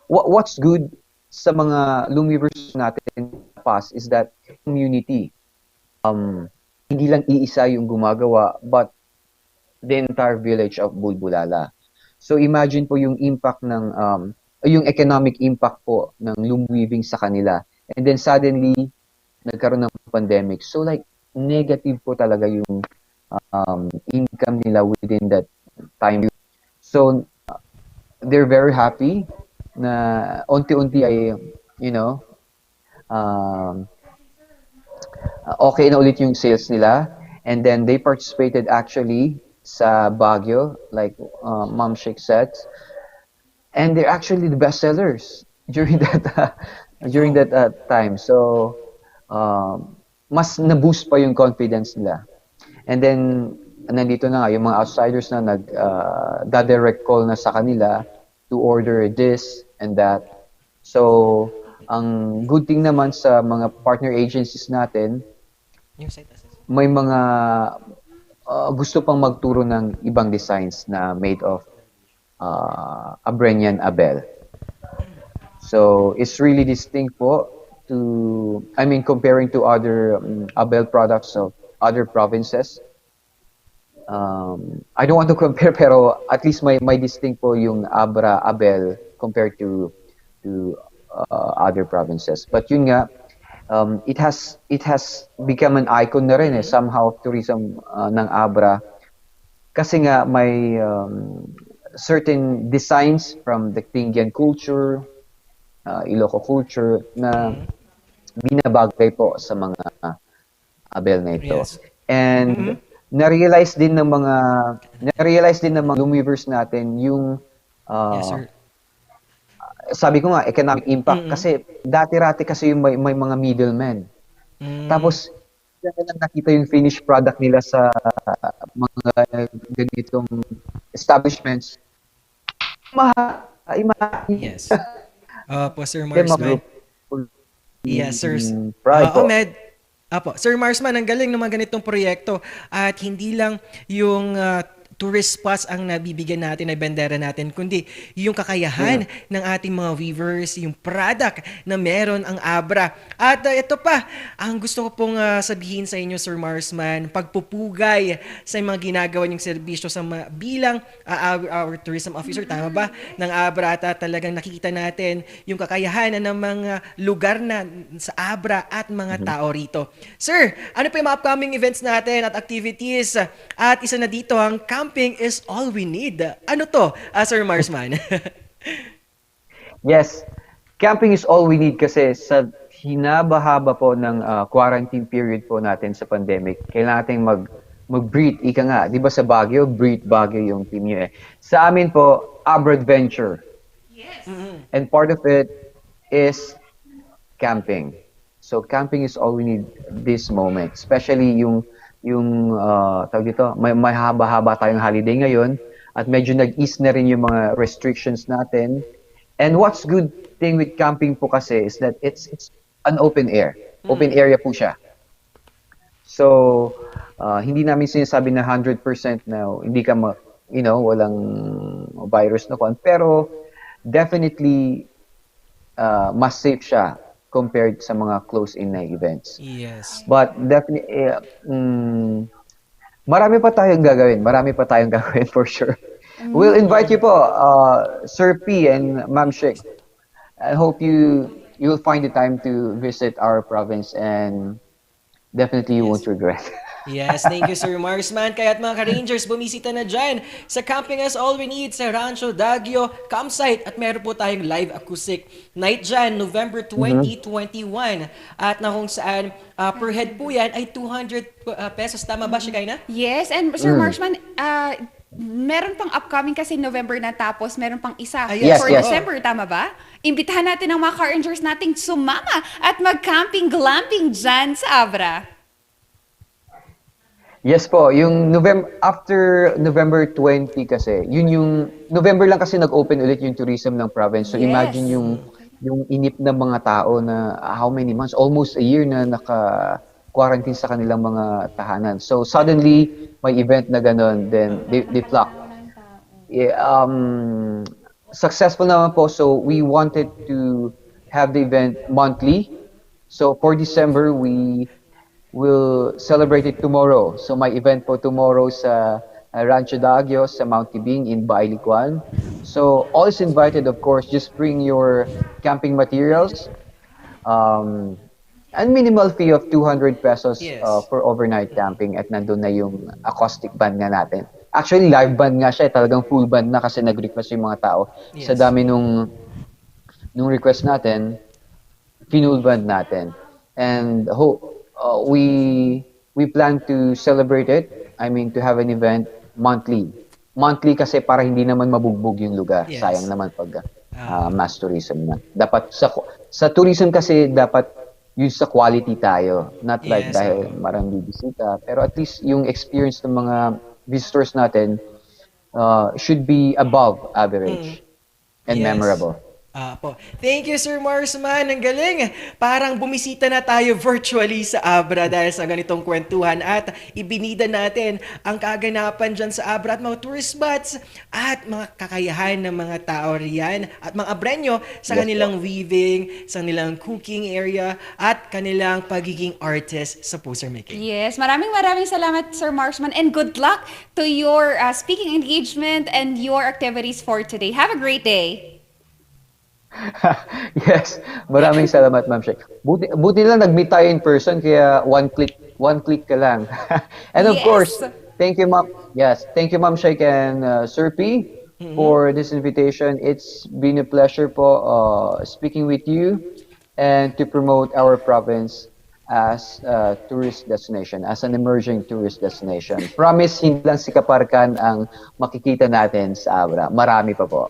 what's good sa mga loom weavers natin past is that community. Hindi lang iisa yung gumagawa, but the entire village of Bulbulala. So imagine po yung impact ng yung economic impact po ng loom weaving sa kanila. And then suddenly nagkaroon ng pandemic. So like negative po talaga yung income nila within that time. So they're very happy na unti-unti ay okay na ulit yung sales nila. And then they participated actually sa Baguio, like Ma'am Sheikh said, and they're actually the best sellers during that time. So mas na-boost pa yung confidence nila. And then nandito na nga yung mga outsiders na nag-direct call na sa kanila to order this and that. So ang good thing naman sa mga partner agencies natin, may mga gusto pang magturo ng ibang designs na made of Abrenian Abel. So it's really distinct po comparing to other Abel products of other provinces. I don't want to compare, pero at least may distinct po yung Abra Abel compared to other provinces. But yun nga, it has become an icon na rin somehow of tourism ng Abra, kasi nga may certain designs from the Tingyan culture, Iloco culture na binabagay po sa mga Abel na ito. Yes. And na-realize din ng mga Lumivers natin yung Yes, ah, sir. sabi ko nga economic impact Mm. kasi dati-rati kasi yung may mga middlemen. Mm. Tapos kaya lang nakita yung finished product nila sa mga ganitong establishments. Ay Yes. Opo, Sir group Marsman. Yes, sir. pride po. Apo, Sir Marsman, ang galing ng mga ganitong proyekto at hindi lang yung tourist spots ang nabibigyan natin, na bendera natin, kundi yung kakayahan ng ating mga weavers, yung product na meron ang Abra. At ito pa, ang gusto ko pong sabihin sa inyo, Sir Marsman, pagpupugay sa mga ginagawa niyong serbisyo bilang our tourism officer, tama ba, ng Abra, at talagang nakikita natin yung kakayahan ng mga lugar na sa Abra at mga tao rito. Sir, ano pa yung mga upcoming events natin at activities? At isa na dito, ang Camping is All We Need. Ano to, Sir Marsman? Yes, camping is all we need kasi sa hinaba-haba po ng quarantine period po natin sa pandemic, kailangan nating mag-breathe. Ika nga, di ba sa Baguio, breathe Baguio yung team niyo eh. Sa amin po, Abradventure. And part of it is camping. So camping is all we need this moment, especially yung tawag dito, may haba-haba tayong holiday ngayon at medyo nag-ease na rin yung mga restrictions natin. And what's good thing with camping po kasi is that it's an open air. Open area po siya. So hindi namin sinasabi na 100% na hindi ka walang virus na kon, pero definitely mas safe siya compared sa mga close-in na events. Yes. But definitely, marami pa tayong gagawin for sure. We'll invite you po, Sir P and Ma'am Shik. I hope you'll find the time to visit our province and definitely you won't regret. Yes, thank you, Sir Marsman. Kaya't mga ka-Rangers, bumisita na dyan sa Camping is All We Need sa Rancho Daguio Campsite. At meron po tayong live acoustic night dyan, November 2021. At na kung saan per head po yan ay 200 pesos. Tama ba, Shikaina? Yes, and Sir Marshman, meron pang upcoming kasi November na, tapos meron pang isa Yes, for yes. December, tama ba? Imbitahan natin ang mga car rangers nating sumama at mag-camping, glamping dyan sa Abra. Yes po, yung after November 20 kasi, yun yung November lang kasi nag-open ulit yung tourism ng province. So Yes. imagine yung inip ng mga tao na how many months, almost a year na naka-quarantine sa kanilang mga tahanan. So suddenly may event na ganun, then they flock. Yeah, successful naman po, so we wanted to have the event monthly. So for December, we'll celebrate it tomorrow. So may event po tomorrow sa Rancho Daguio sa Mount Tibing in Balitaktakan. So all is invited, of course. Just bring your camping materials. And minimal fee of 200 pesos Yes. for overnight camping, at nandun na yung acoustic band nga natin. Actually, live band nga siya, talagang full band na kasi nag-request yung mga tao. Sa Yes. dami nung request natin, full band natin. And we plan to celebrate it. I mean, to have an event monthly. Monthly kasi para hindi naman mabugbog yung lugar. Yes. Sayang naman pag mass tourism na. Dapat sa tourism kasi dapat yung sa quality tayo. Not like Yes, dahil maraming bibisita. Pero at least yung experience ng mga visitors natin should be above average and Yes. memorable. Po. Thank you, Sir Marsman. Ang galing. Parang bumisita na tayo virtually sa Abra dahil sa ganitong kwentuhan at ibinida natin ang kaganapan dyan sa Abra at mga tourist spots at mga kakayahan ng mga tao riyan at mga Abreño sa Yes, kanilang weaving, sa kanilang cooking area at kanilang pagiging artist sa poster making. Yes, maraming salamat, Sir Marshman, and good luck to your speaking engagement and your activities for today. Have a great day. Yes, maraming salamat, Ma'am Shek. Buti lang nag-meet tayo in person, kaya one click ka lang. And of Yes. course, thank you, Ma'am. Yes, thank you, Ma'am Shek and Sir P for this invitation. It's been a pleasure po speaking with you and to promote our province as a tourist destination, as an emerging tourist destination. Promise, hindi lang si Kaparkan ang makikita natin sa Abra. Marami pa po.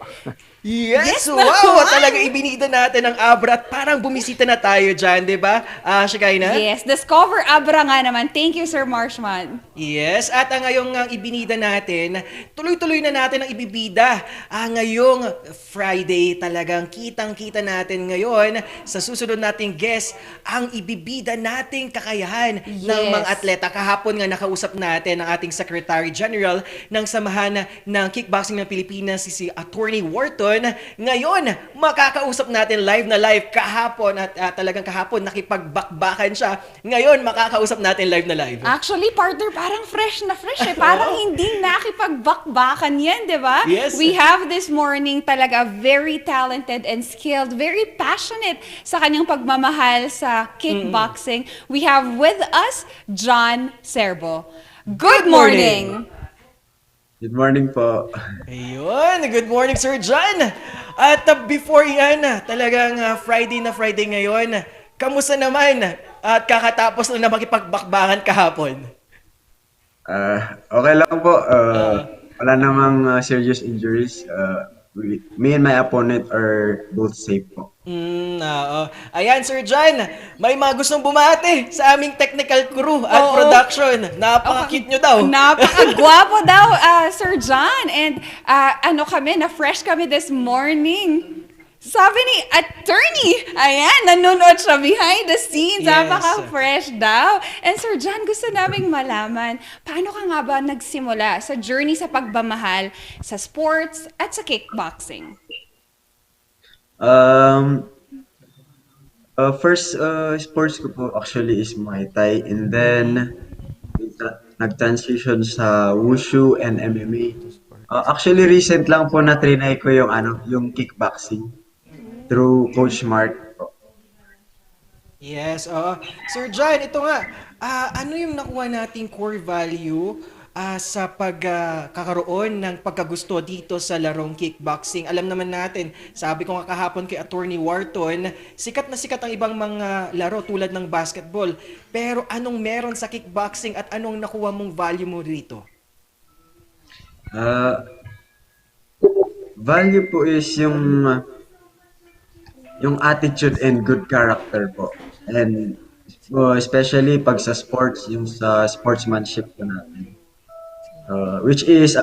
Yes! Yes Wow! naman! Talaga ibinida natin ang Abra at parang bumisita na tayo dyan, di ba? Shikaina? Yes, Discover Abra nga naman. Thank you, Sir Marshman. Yes, at ang ngayong ibinida natin, tuloy-tuloy na natin ang ibibida. Ngayong Friday talagang kitang-kita natin ngayon sa susunod nating guest ang ibibida nating kakayahan ng Yes. mga atleta. Kahapon nga nakausap natin ang ating Secretary General ng Samahan ng Kickboxing ng Pilipinas, si Attorney Wharton. Ngayon, makakausap natin live na live kahapon at talagang kahapon nakipagbakbakan siya. Ngayon, makakausap natin live na live. Actually, partner, parang fresh na fresh eh. Parang hindi nakipagbakbakan yan, di ba? Yes. We have this morning talaga very talented and skilled, very passionate sa kanyang pagmamahal sa kickboxing. We have with us John Serbo. Good morning! Good morning po. Ayun, good morning Sir John. At before yan, talagang Friday na Friday ngayon. Kamusta naman? At kakatapos na makipagbakbakan kahapon. Okay lang po. Wala namang serious injuries. Me and my opponent are both safe po. Ayan Sir John, may mga gustong bumati sa aming technical crew at Oo. production. Napaka-cute nyo daw. Napakagwapo daw, Sir John. And na-fresh kami this morning. Sabi ni attorney, ayan, nanonood siya behind the scenes. Yes. Napaka-fresh daw. And Sir John, gusto naming malaman, paano ka nga ba nagsimula sa journey sa pagmamahal sa sports at sa kickboxing? First sports ko po actually is Muay Thai, and then nag-transition sa Wushu and MMA. Actually recent lang po na trinay ko yung kickboxing through Coach Mark. Yes, oo. Sir John, ito nga, ano yung nakuha nating core value sa pagkakaroon ng pagkagusto dito sa larong kickboxing? Alam naman natin, sabi ko nga kahapon kay Attorney Wharton, sikat na sikat ang ibang mga laro tulad ng basketball. Pero anong meron sa kickboxing at anong nakuha mong value mo dito? Value po is yung attitude and good character po. And especially pag sa sports, yung sa sportsmanship po natin. Which is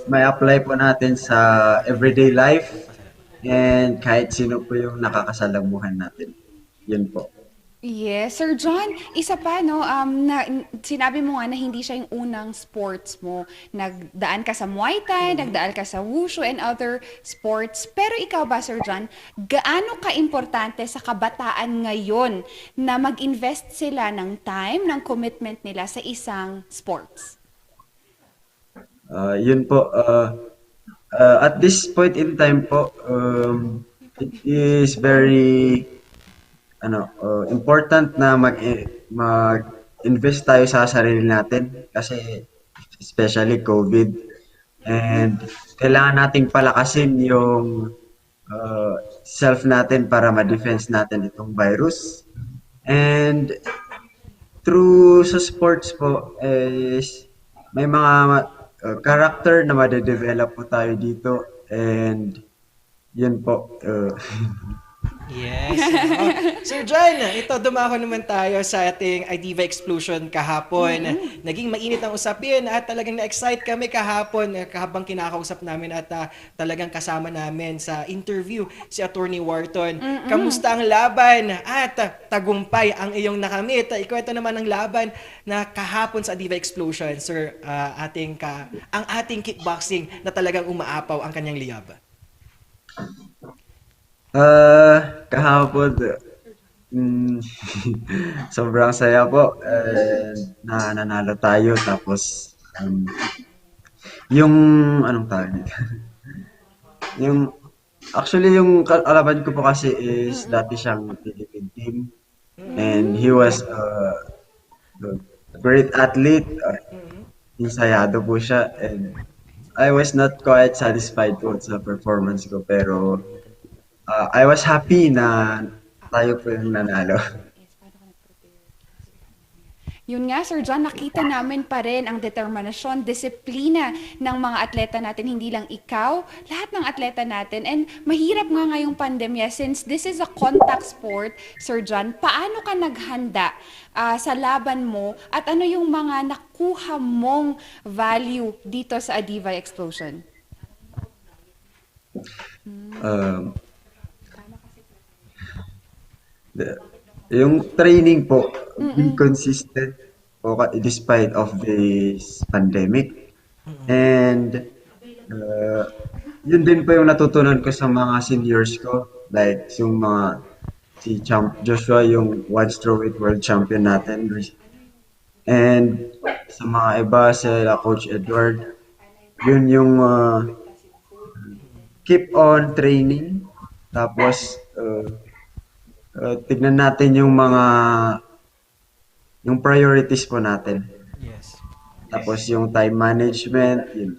may apply po natin sa everyday life and kahit sino po yung nakakasalamuhan natin. Yun po. Yes, Sir John, isa pa, no, sinabi mo nga na hindi siya yung unang sports mo. Nagdaan ka sa Muay Thai, nagdaan ka sa Wushu and other sports. Pero ikaw ba, Sir John, gaano ka-importante sa kabataan ngayon na mag-invest sila ng time, ng commitment nila sa isang sports? Yun po. At this point in time po, it is very important na mag-invest tayo sa sarili natin kasi especially COVID, and kailangan nating palakasin yung self natin para ma-defense natin itong virus. And through sa sports po is may mga character na ma-develop po tayo dito, and yun po. Yes. Sir John, ito dumako naman tayo sa ating Idiva Explosion kahapon. Naging mainit ang usapin at talagang na-excite kami kahapon habang kinakausap namin at talagang kasama namin sa interview si Attorney Wharton. Kamusta ang laban at tagumpay ang iyong nakamit? Ikwento naman ang laban na kahapon sa Idiva Explosion, sir, ang ating kickboxing na talagang umaapaw ang kanyang liyab. Kahapon, sobrang saya po. Na nanalo tayo, tapos yung anong tawag nito? Yung kalaban ko po kasi is dati siyang Philippine team, and he was a great athlete. Insayado po siya, and I was not quite satisfied po sa performance ko, pero I was happy na tayo po yung nanalo. Yun nga, Sir John, nakita namin pa rin ang determinasyon, disiplina ng mga atleta natin, hindi lang ikaw, lahat ng atleta natin. And mahirap nga ngayong pandemya since this is a contact sport, Sir John, paano ka naghanda sa laban mo at ano yung mga nakuha mong value dito sa Adiva Explosion? Um, the- yung training po, be consistent po despite of this pandemic. And yun din po yung natutunan ko sa mga seniors ko. Like yung mga si Joshua, yung one strawweight world champion natin. And sa mga iba, sila Coach Edward, yun yung keep on training. Tapos, tignan natin yung priorities po natin. Yes. Tapos yung time management, yun,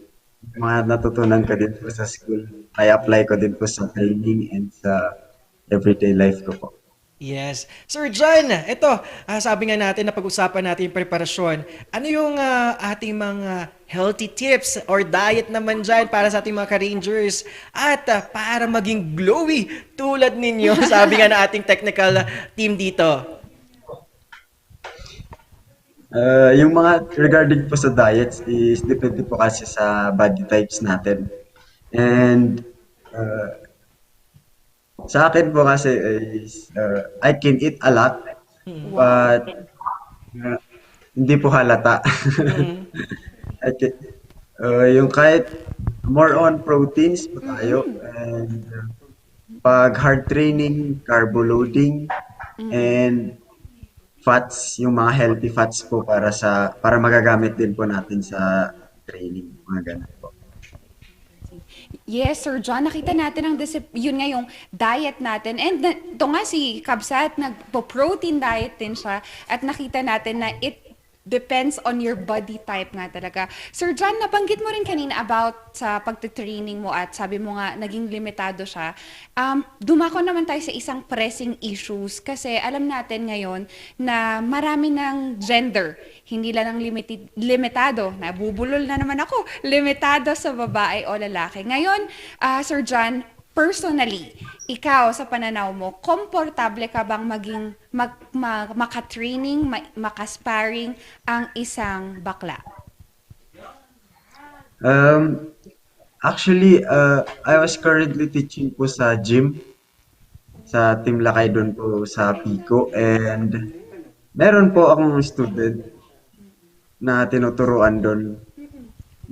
mga natutunan ko din po sa school. I apply ko din po sa training and sa everyday life ko po. Yes. Sir John, ito, sabi nga natin na pag-usapan natin yung preparasyon. Ano yung ating mga healthy tips or diet naman dyan para sa ating mga ka-rangers at para maging glowy tulad ninyo, sabi nga na ating technical team dito. Yung mga regarding po sa diets is depende po kasi sa body types natin. And sa akin po kasi is I can eat a lot but uh, hindi po halata. I can, yung kahit more on proteins po tayo and pag hard training, carbo loading and fats, yung mga healthy fats po para magagamit din po natin sa training, mga ganun po. Yes, Sir John, nakita natin ang yun nga yung diet natin. And ito nga si Kabsat, nagpo-protein diet din siya at nakita natin na it depends on your body type nga talaga. Sir John, nabanggit mo rin kanina about sa pagtitraining mo at sabi mo nga naging limitado siya. Dumako naman tayo sa isang pressing issues kasi alam natin ngayon na marami ng gender. Hindi lang limitado, nabubulol na naman ako, limitado sa babae o lalaki. Ngayon, Sir John, personally, ikaw sa pananaw mo, komportable ka bang maging maka-training, maka-sparring ang isang bakla? Actually, I was currently teaching po sa gym, sa Team Lakay doon po sa Pico and meron po akong student na tinuturuan doon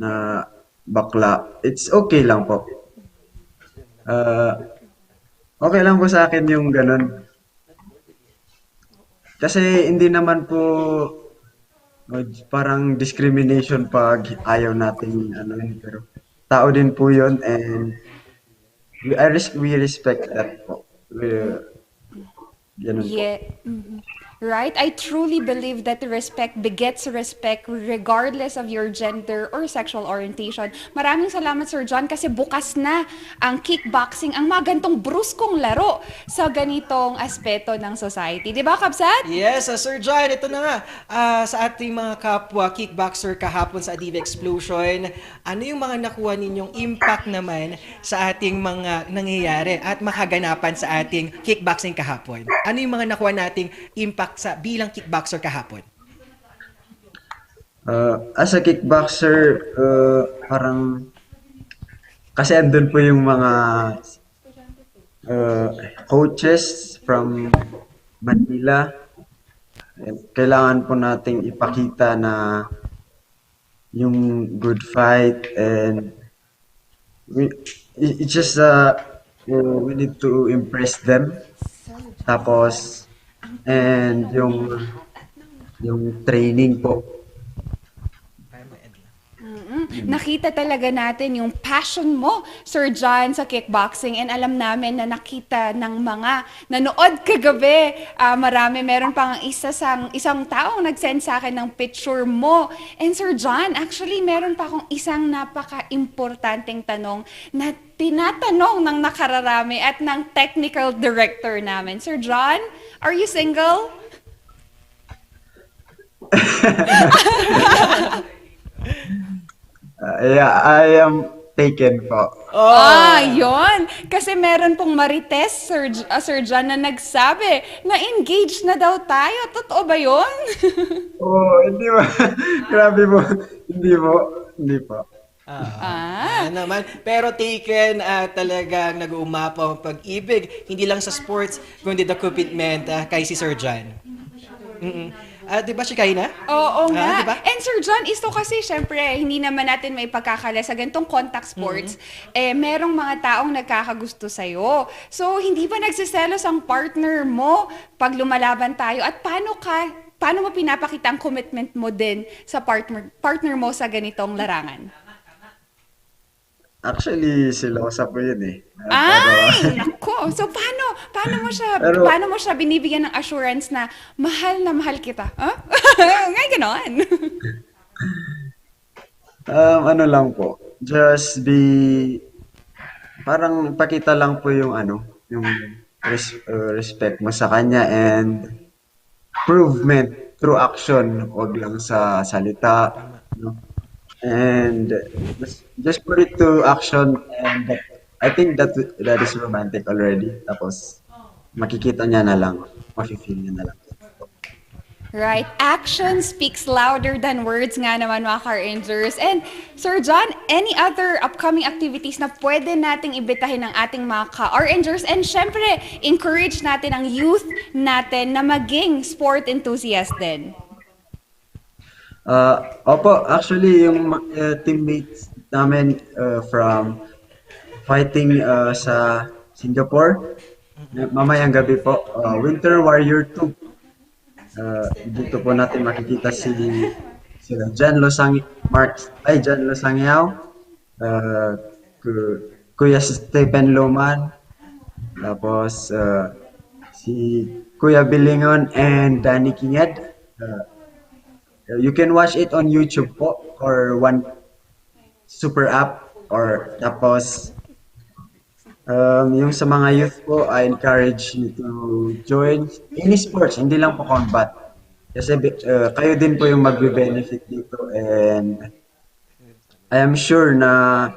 na bakla. It's okay lang po. Okay lang po sa akin yung ganun. Kasi hindi naman po parang discrimination pag ayaw nating ano yun, pero tao din po yun and we respect that po. Ganun po. Yeah. Mhm. Right? I truly believe that respect begets respect regardless of your gender or sexual orientation. Maraming salamat, Sir John, kasi bukas na ang kickboxing, ang mga gantong bruskong laro sa ganitong aspeto ng society. Di ba, Kabsat? Yes, Sir John, ito na nga. Sa ating mga kapwa kickboxer kahapon sa Adiva Explosion, ano yung mga nakuha ninyong impact naman sa ating mga nangyayari at makaganapan sa ating kickboxing kahapon? Ano yung mga nakuha nating impact sa bilang kickboxer kahapon? As a kickboxer, parang kasi andun po yung mga coaches from Manila. Kailangan po nating ipakita na yung good fight and it's just we need to impress them. Tapos and yung training po. Nakita talaga natin yung passion mo, Sir John, sa kickboxing and alam namin na nakita ng mga nanood kagabi. Meron pang isang taong nag-send sa akin ng picture mo. And Sir John, actually meron pa akong isang napaka-importanteng tanong na tinatanong ng nakararami at ng technical director namin. Sir John, are you single? Yeah, I am taken po. Yun. Kasi meron pong Marites surgeon na nagsabi na engaged na daw tayo. Totoo ba yun? Hindi ba? Grabe po. Hindi po. Hindi po. Naman. Pero taken talagang nag-uumapaw ang pag-ibig, hindi lang sa sports, kundi the commitment kay si Sir John. Di ba, Shikaina? Oo nga. Diba? And Sir John, isto kasi, syempre, hindi naman natin may pagkakala sa ganitong contact sports. Merong mga taong nagkakagusto sa'yo. So, hindi ba nagsiselos ang partner mo pag lumalaban tayo? At paano mo pinapakita ang commitment mo din sa partner mo sa ganitong larangan? Actually, silosa po yun eh. Ay, nako. So paano mo siya binibigyan ng assurance na mahal kita? Huh? Ngay ganon. Ano lang po. Just be parang pakita lang po yung yung respect mo sa kanya and improvement through action, wag lang sa salita, no? And just put it to action and I think that is romantic already. Tapos makikita niya na lang, mafe-feel niya na lang. Right. Action speaks louder than words nga naman mga ka-Rangers. And Sir John, any other upcoming activities na pwede nating ibitahin ng ating mga ka-Rangers? And syempre, encourage natin ang youth natin na maging sport enthusiast din. Opo, actually yung teammates namin from fighting sa Singapore, mamayang gabi po, Winter Warrior 2. Dito po natin makikita sila Jan Losangiao, Kuya Stephen Loman, tapos si Kuya Bilingon and Danny Kinged. You can watch it on YouTube po or one super app or tapos yung sa mga youth po, I encourage you to join any sports, hindi lang po combat. Kasi kayo din po yung magbe-benefit dito and I am sure na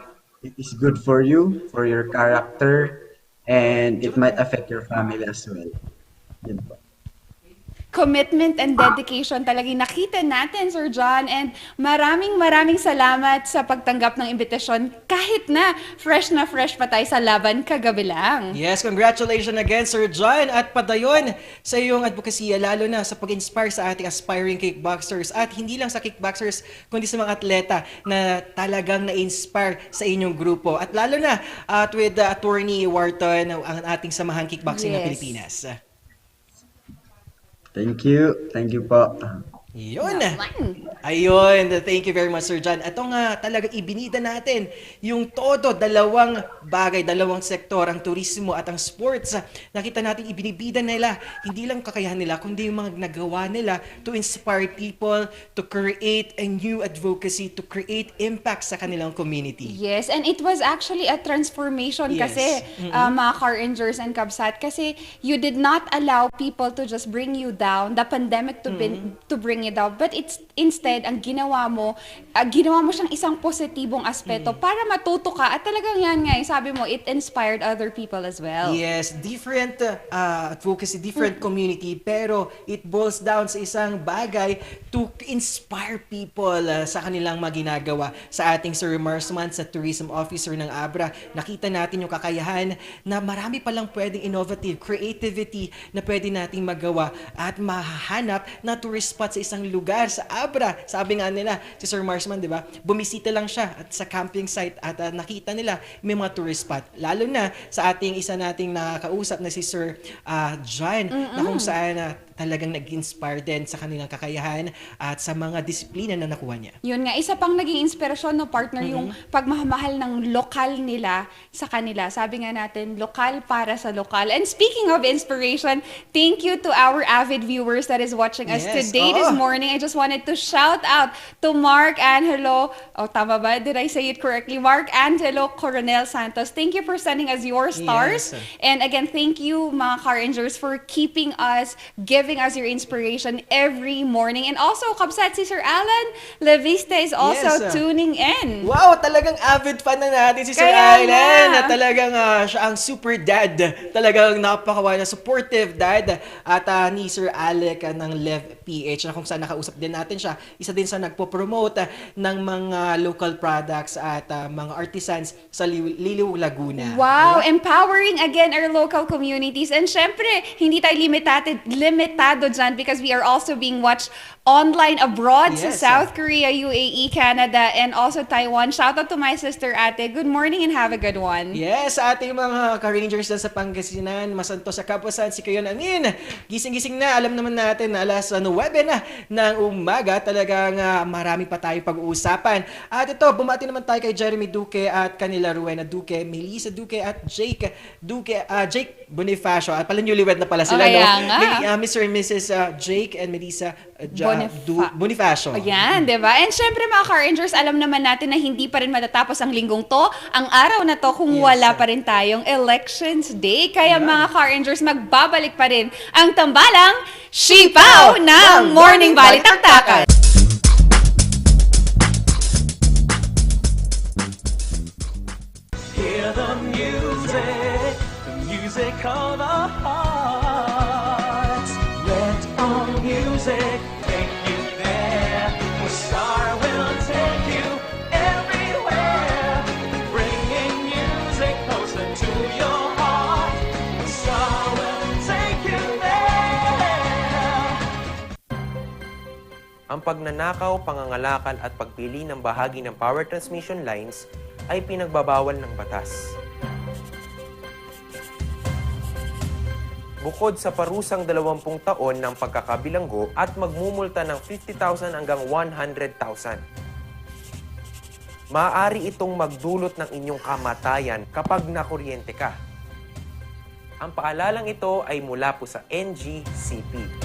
it is good for you, for your character, and it might affect your family as well. Yun po. Commitment and dedication talaga nakita natin, Sir John. And maraming salamat sa pagtanggap ng imbitasyon kahit na fresh pa tayo sa laban kagabi lang. Yes, congratulations again, Sir John. At padayon sa iyong advokasya, lalo na sa pag-inspire sa ating aspiring kickboxers. At hindi lang sa kickboxers, kundi sa mga atleta na talagang na-inspire sa inyong grupo. At lalo na with Attorney Wharton, ang ating samahang kickboxing ng Pilipinas. Thank you. Thank you po. Yun. Ayun. Thank you very much, Sir John. Ito nga talagang ibinida natin yung dalawang bagay, dalawang sektor, ang turismo at ang sports. Nakita natin ibinibida nila, hindi lang kakayahan nila, kundi yung mga nagawa nila to inspire people, to create a new advocacy, to create impact sa kanilang community. Yes, and it was actually a transformation kasi, mga Car-Rangers and Kabsat, kasi you did not allow people to just bring you down, the pandemic to bring you down, but it's instead, ang ginawa mo siyang isang positibong aspeto para matuto ka at talagang yan nga, sabi mo, it inspired other people as well. Yes, different advocacy, different community, pero it boils down sa isang bagay to inspire people sa kanilang maginagawa. Sa ating Sir Marsman, sa tourism officer ng Abra, nakita natin yung kakayahan na marami palang pwedeng innovative, creativity na pwede nating magawa at mahahanap na tourist spot sa isang lugar sa Abra. Sabi nga nila, si Sir Marsman, di ba, bumisita lang siya at sa camping site at nakita nila may mga tourist spot. Lalo na sa ating isa nating nakakausap na si Sir John, na kung saan talagang nag-inspire din sa kanilang kakayahan at sa mga disiplina na nakuha niya. Yun nga, isa pang naging inspirasyon, no, partner, yung pagmamahal ng lokal nila sa kanila. Sabi nga natin, lokal para sa lokal. And speaking of inspiration, thank you to our avid viewers that is watching us today, this morning. I just wanted to shout out to Mark Angelo, tama ba? Did I say it correctly? Mark Angelo Coronel Santos. Thank you for sending us your stars. Yes. And again, thank you, mga Car Rangers, for keeping us, giving giving us your inspiration every morning. And also, kabsat si Sir Alan Levista is also Yes. tuning in. Wow, talagang avid fan na natin si Sir Kaya Alan. nga. Na talagang siya ang super dad. Talagang napakawa na supportive dad. At ni Sir Alec ng Lev PH na kung saan nakausap din natin siya. Isa din sa nagpo-promote ng mga local products at mga artisans sa Liliw, Laguna. Wow, empowering again our local communities. And syempre, hindi tayo limitado dyan because we are also being watched online abroad sa Yes. South Korea, UAE, Canada, and also Taiwan. Shout out to my sister Ate. Good morning and have a good one. Yes, sa ating mga ka-rangers dyan sa Pangasinan, Masanto sa Kapusan, si Kuya Amin. Gising-gising na, alam naman natin na alas 9 na ng umaga. Talagang marami pa tayo pag-uusapan. At ito, bumati naman tayo kay Jeremy Duque at kanila Rowena Duque, Melissa Duque at Jake Bonifacio. At pala newlywed na pala sila, Kaya no? nga. Mr. and Mrs. Jake and Melissa Bonifacio. Ayan, di ba? And syempre mga Car-Rangers, alam naman natin na hindi pa rin matatapos ang linggong to, ang araw na to, kung Yes. wala pa rin tayong Elections Day. Kaya mga Car-Rangers, magbabalik pa rin ang tambalang Sipaw ng Morning Balitaktakan. Hear the music of our hearts. Let our music take you there. The star will take you everywhere, bringing music closer to your heart. The star will take you there. Ang pagnanakaw, pangangalakal at pagpili ng bahagi ng power transmission lines ay pinagbabawal ng batas. Bukod sa parusang 20 taon ng pagkakabilanggo at magmumulta ng 50,000 hanggang 100,000. Maaari itong magdulot ng inyong kamatayan kapag nakuryente ka. Ang paalalang ito ay mula po sa NGCP.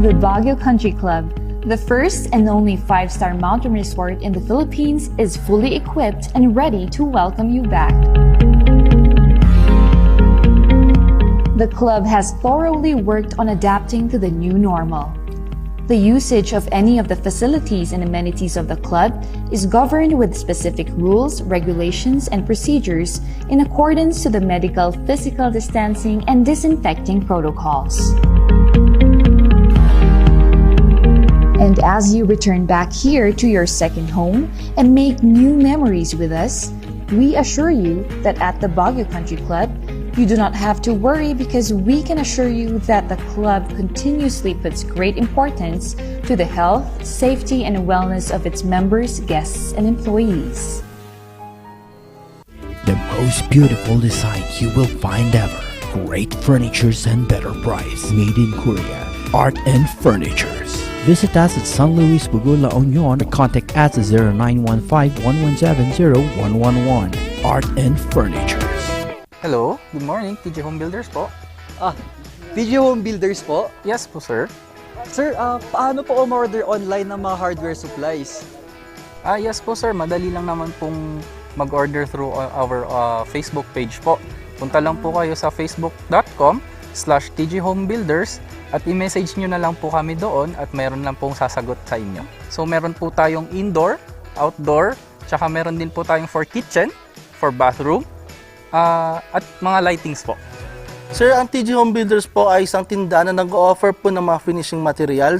The Baguio Country Club, the first and only 5-star mountain resort in the Philippines, is fully equipped and ready to welcome you back. The club has thoroughly worked on adapting to the new normal. The usage of any of the facilities and amenities of the club is governed with specific rules, regulations, and procedures in accordance to the medical, physical distancing, and disinfecting protocols. And as you return back here to your second home and make new memories with us, we assure you that at the Baguio Country Club, you do not have to worry because we can assure you that the club continuously puts great importance to the health, safety, and wellness of its members, guests, and employees. The most beautiful design you will find ever. Great furnitures and better price. Made in Korea. Art and Furnitures. Visit us at San Luis Bugo, La Union or contact us at 0915-117-0111. Art and Furnitures. Hello, good morning, TJ Home Builders po. TG Home Builders po. Yes po, sir. Sir, paano po umorder online ng mga hardware supplies? Yes po, sir. Madali lang naman pong mag-order through our Facebook page po. Punta lang po kayo sa facebook.com/tghomebuilders at i-message nyo na lang po kami doon at meron lang pong sasagot sa inyo. So meron po tayong indoor, outdoor, tsaka meron din po tayong for kitchen, for bathroom, at mga lightings po. Sir, ang TG Home Builders po ay isang tindahan na nag-o-offer po ng mga finishing material.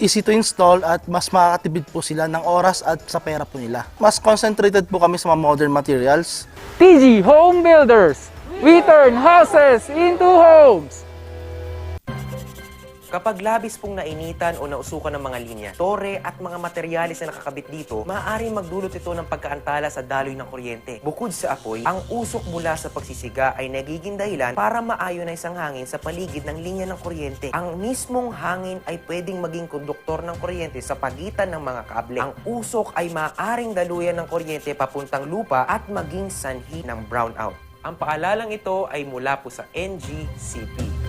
Easy to install at mas makakatipid po sila ng oras at sa pera po nila. Mas concentrated po kami sa mga modern materials. TG Home Builders! We turn houses into homes! Kapag labis pong nainitan o nausukan ng mga linya, tore at mga materyales na nakakabit dito, maaaring magdulot ito ng pagkaantala sa daloy ng kuryente. Bukod sa apoy, ang usok mula sa pagsisiga ay nagiging dahilan para ma-ionize ang hangin sa paligid ng linya ng kuryente. Ang mismong hangin ay pwedeng maging konduktor ng kuryente sa pagitan ng mga kable. Ang usok ay maaaring daluyan ng kuryente papuntang lupa at maging sanhi ng brownout. Ang paalalang ito ay mula po sa NGCP.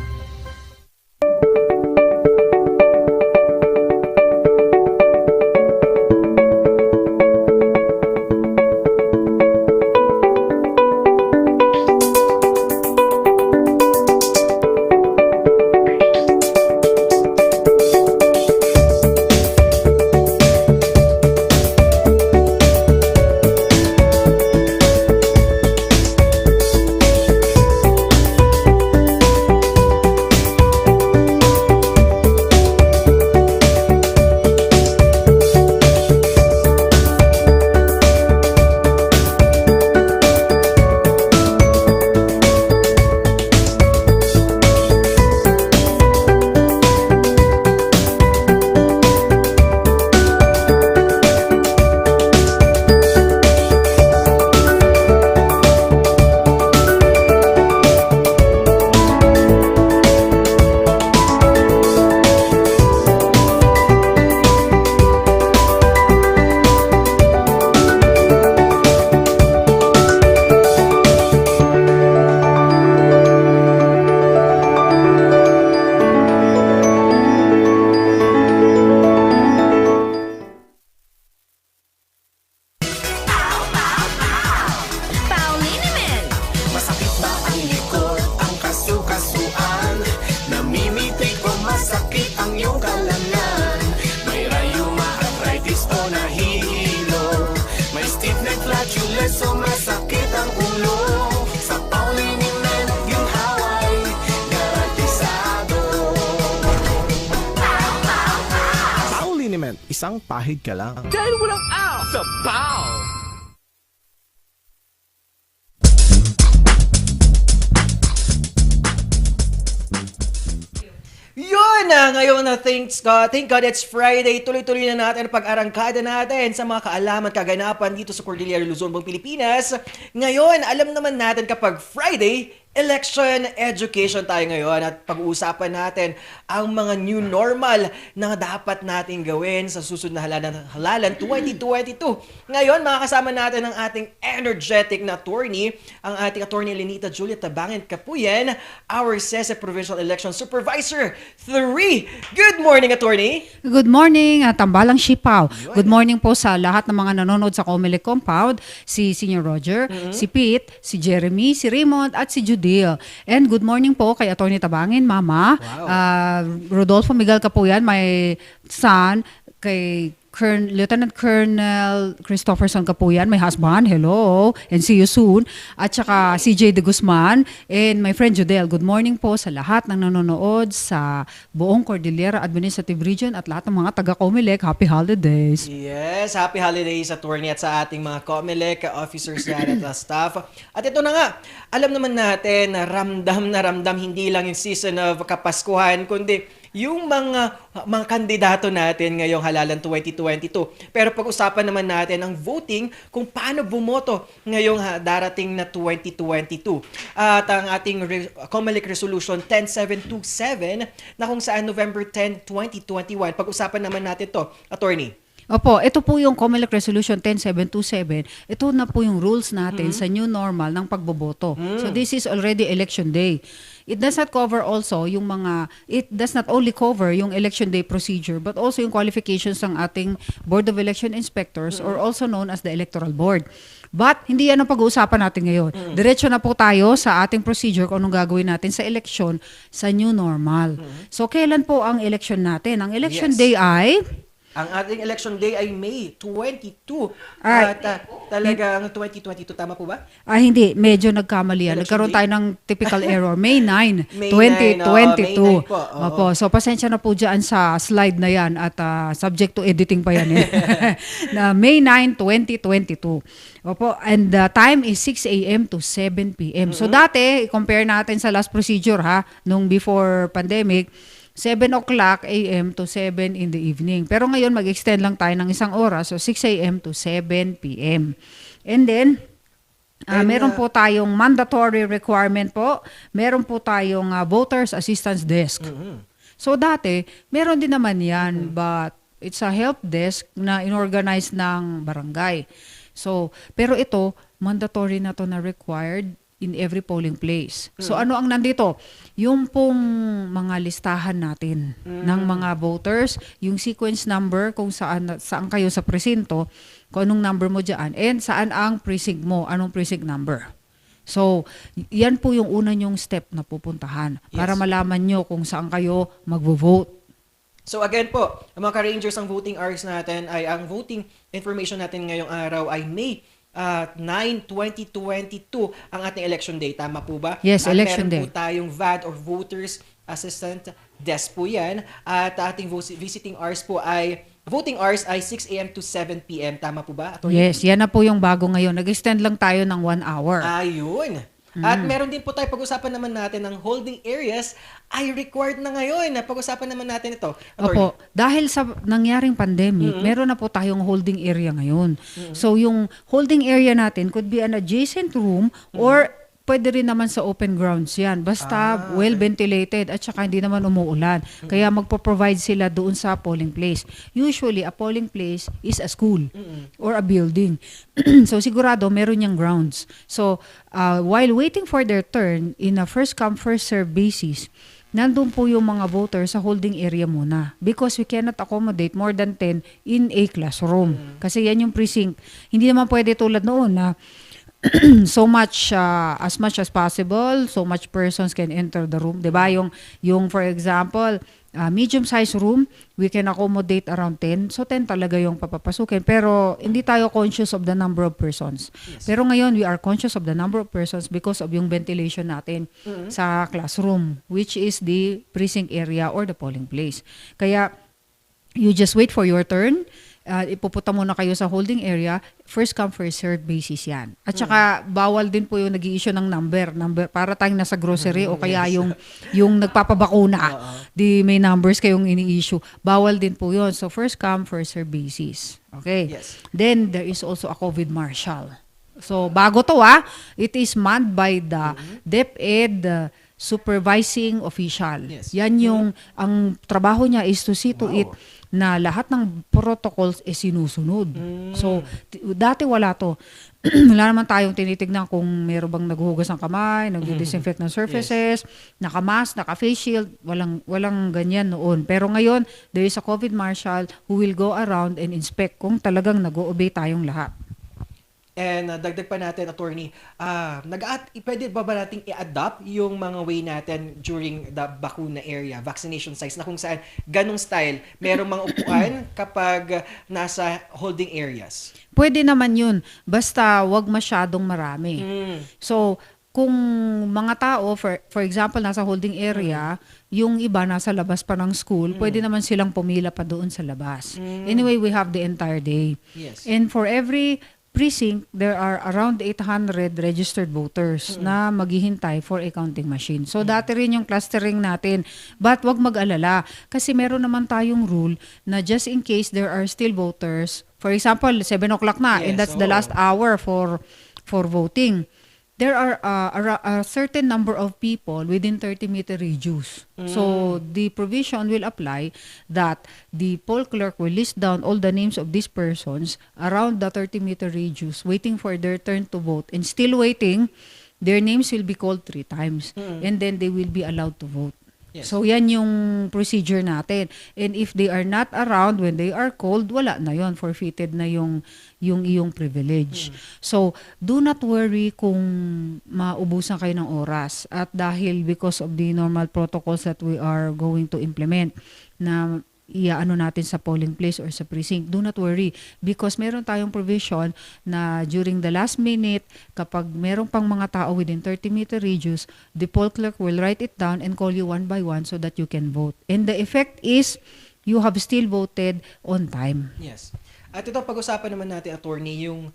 Isang pahid ka lang. Dahil walang out sa POW! Yun na! Ngayon na thank God it's Friday. Tuloy-tuloy na natin ang pag-arangkada natin sa mga kaalaman, kaganapan dito sa Cordillera Luzon, Pilipinas. Ngayon, alam naman natin kapag Friday, election education tayo ngayon at pag-uusapan natin ang mga new normal na dapat natin gawin sa susunod na halalan 2022. Ngayon, makakasama natin ang ating energetic na attorney, ang ating attorney Lenita Julia Tabangin Kapuyan, our CESE Provincial Election Supervisor 3. Good morning, attorney! Good morning, Tambalang Sipaw. Good morning po sa lahat ng mga nanonood sa Comelec Compound, si Senior Roger, si Pete, si Jeremy, si Raymond, at si Judy. And good morning po kay Atty. Tabangin, Mama. Rodolfo Miguel Kapuyan, my son, kay Lieutenant Colonel Christopherson Kapuyan, my husband, hello, and see you soon. At saka CJ De Guzman, and my friend Judel. Good morning po sa lahat ng nanonood sa buong Cordillera Administrative Region at lahat ng mga taga-Comelec. Happy holidays! Yes, happy holidays, attorney, at sa ating mga Comelec officers yan at staff. At ito na nga, alam naman natin na ramdam hindi lang yung season of Kapaskuhan, kundi yung mga kandidato natin ngayong halalan 2022. Pero pag-usapan naman natin ang voting kung paano bumoto ngayong darating na 2022. At ang ating Comelec Resolution 10727 na kung saan November 10, 2021. Pag-usapan naman natin to, attorney. Opo, ito po yung Comelec Resolution 10727. Ito na po yung rules natin sa new normal ng pagboboto. So this is already election day. It does not cover also yung it does not only cover yung election day procedure but also yung qualifications ng ating Board of Election Inspectors or also known as the Electoral Board. But hindi yan ang pag-uusapan natin ngayon. Diretso na po tayo sa ating procedure kung anong gagawin natin sa election sa new normal. So kailan po ang election natin? Ang election day ay... Ang ating election day ay May 22. Alright. At talagang 2022, tama po ba? Hindi, medyo nagkamali yan. Election Nagkaroon day? tayo ng typical error. May 9, May 9, 2022. May 9 po, oo. Opo, so pasensya na po dyan sa slide na yan at subject to editing pa yan eh. Na May 9, 2022. Opo, and the time is 6 a.m. to 7 p.m. So dati, compare natin sa last procedure nung before pandemic, 7 o'clock a.m. to 7 in the evening. Pero ngayon, mag-extend lang tayo ng isang oras, so 6 a.m. to 7 p.m. And then, meron po tayong mandatory requirement po. Meron po tayong voters assistance desk. So dati, meron din naman yan, but it's a help desk na inorganize ng barangay. So, pero ito, mandatory na to na required in every polling place. So ano ang nandito? Yung pong mga listahan natin ng mga voters, yung sequence number kung saan kayo sa presinto, kung anong number mo dyan, and saan ang precinct mo, anong precinct number. So, yan po yung una nyong step na pupuntahan para malaman nyo kung saan kayo magvo-vote. So again po, mga ka-Rangers, ang voting hours natin ay, ang voting information natin ngayong araw ay May 9, 2022 ang ating election day. Tama po ba? Yes, at election meron day. po tayong VAD or Voters Assistant Desk po yan. At ating visiting hours po ay, voting hours ay 6 a.m. to 7 p.m. Tama po ba? Yes, yan na po yung bago ngayon. Nag-extend lang tayo ng 1 hour. Ayun. At meron din po tayo, pag-usapan naman natin ng holding areas ay required na ngayon. Pag-usapan naman natin ito. Opo, dahil sa nangyaring pandemic, meron na po tayong holding area ngayon. So yung holding area natin could be an adjacent room or pwede rin naman sa open grounds yan. Basta well-ventilated at saka hindi naman umuulan. Kaya magpo-provide sila doon sa polling place. Usually, a polling place is a school or a building. So sigurado, meron niyang grounds. So while waiting for their turn, in a first-come, first-serve basis, nandun po yung mga voters sa holding area muna. Because we cannot accommodate more than 10 in a classroom. Kasi yan yung precinct. Hindi naman pwede tulad noon na so much as much as possible, so much persons can enter the room, 'di ba? Yung for example, medium size room, we can accommodate around 10. So 10 talaga yung papapasukin, pero hindi tayo conscious of the number of persons. Pero ngayon we are conscious of the number of persons because of yung ventilation natin sa classroom, which is the precinct area or the polling place. Kaya you just wait for your turn. Ipupunta muna kayo sa holding area, first come, first serve basis yan. At saka, bawal din po yung nag-i-issue ng number para tayong nasa grocery o kaya yung nagpapabakuna. Di may numbers kayong ini-issue. Bawal din po yun. So, first come, first serve basis. Okay? Yes. Then, there is also a COVID marshal. So, bago to it is manned by the DepEd supervising official. Yes. Yan yung, ang trabaho niya is to see to it na lahat ng protocols sinusunod. So, dati wala to. Wala naman tayong tinitignan kung meron bang naghuhugas ng kamay, nagdi-disinfect ng surfaces, naka-mask, naka-face shield, walang ganyan noon. Pero ngayon, there is a COVID marshal who will go around and inspect kung talagang nag-o-obey tayong lahat. And dagdag pa natin, attorney, pwede ba nating i-adapt yung mga way natin during the bakuna area, vaccination sites, na kung saan ganong style, merong mga upuan kapag nasa holding areas? Pwede naman yun, basta wag masyadong marami. So, kung mga tao, for example, nasa holding area, yung iba nasa labas pa ng school, pwede naman silang pumila pa doon sa labas. Anyway, we have the entire day. Yes. And for every precinct, there are around 800 registered voters na maghihintay for a counting machine. So, dati rin yung clustering natin. But wag mag-alala kasi meron naman tayong rule na just in case there are still voters, for example, 7 o'clock na, and that's the last hour for voting. There are a certain number of people within 30-meter radius. So, the provision will apply that the poll clerk will list down all the names of these persons around the 30-meter radius waiting for their turn to vote. And still waiting, their names will be called 3 times. And then they will be allowed to vote. Yes. So, yan yung procedure natin. And if they are not around when they are called, wala na yon, forfeited na yung iyong privilege. So, do not worry kung maubusan kayo ng oras. At dahil because of the normal protocols that we are going to implement na iaano natin sa polling place or sa precinct, do not worry because meron tayong provision na during the last minute, kapag meron pang mga tao within 30-meter radius, the poll clerk will write it down and call you one by one so that you can vote. And the effect is, you have still voted on time. Yes. At ito, pag-usapan naman natin, attorney, yung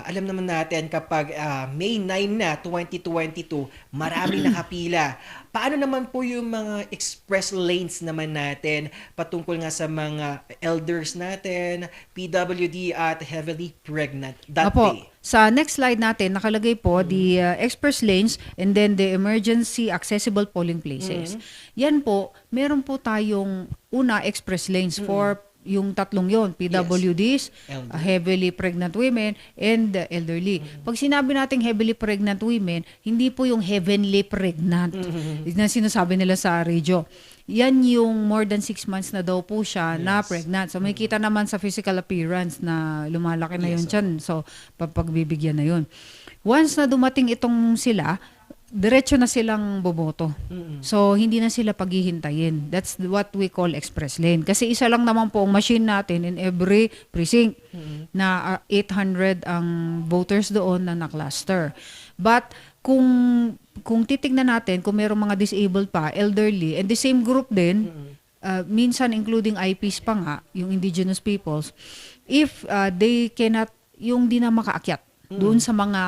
alam naman natin kapag May 9 na 2022, marami nakapila. Paano naman po yung mga express lanes naman natin patungkol nga sa mga elders natin, PWD at heavily pregnant that Apo, day? sa next slide natin, nakalagay po the express lanes and then the emergency accessible polling places. Yan po, meron po tayong una express lanes for yung tatlong yon, PWDs, Elderly. heavily pregnant women, and elderly. Pag sinabi nating heavily pregnant women, hindi po yung heavenly pregnant na sinasabi nila sa radio. Yan yung more than 6 months na daw po siya na pregnant. So may kita naman sa physical appearance na lumalaki na yun tiyan. So pagbibigyan na yun. Once na dumating itong sila, diretso na silang boboto. So, hindi na sila paghihintayin. That's what we call express lane. Kasi isa lang naman po ang machine natin in every precinct na 800 ang voters doon na na-cluster. But, kung titignan natin, kung mayroong mga disabled pa, elderly, and the same group din, minsan including IPs pa nga, yung indigenous peoples, if they cannot, yung di na makaakyat, doon sa mga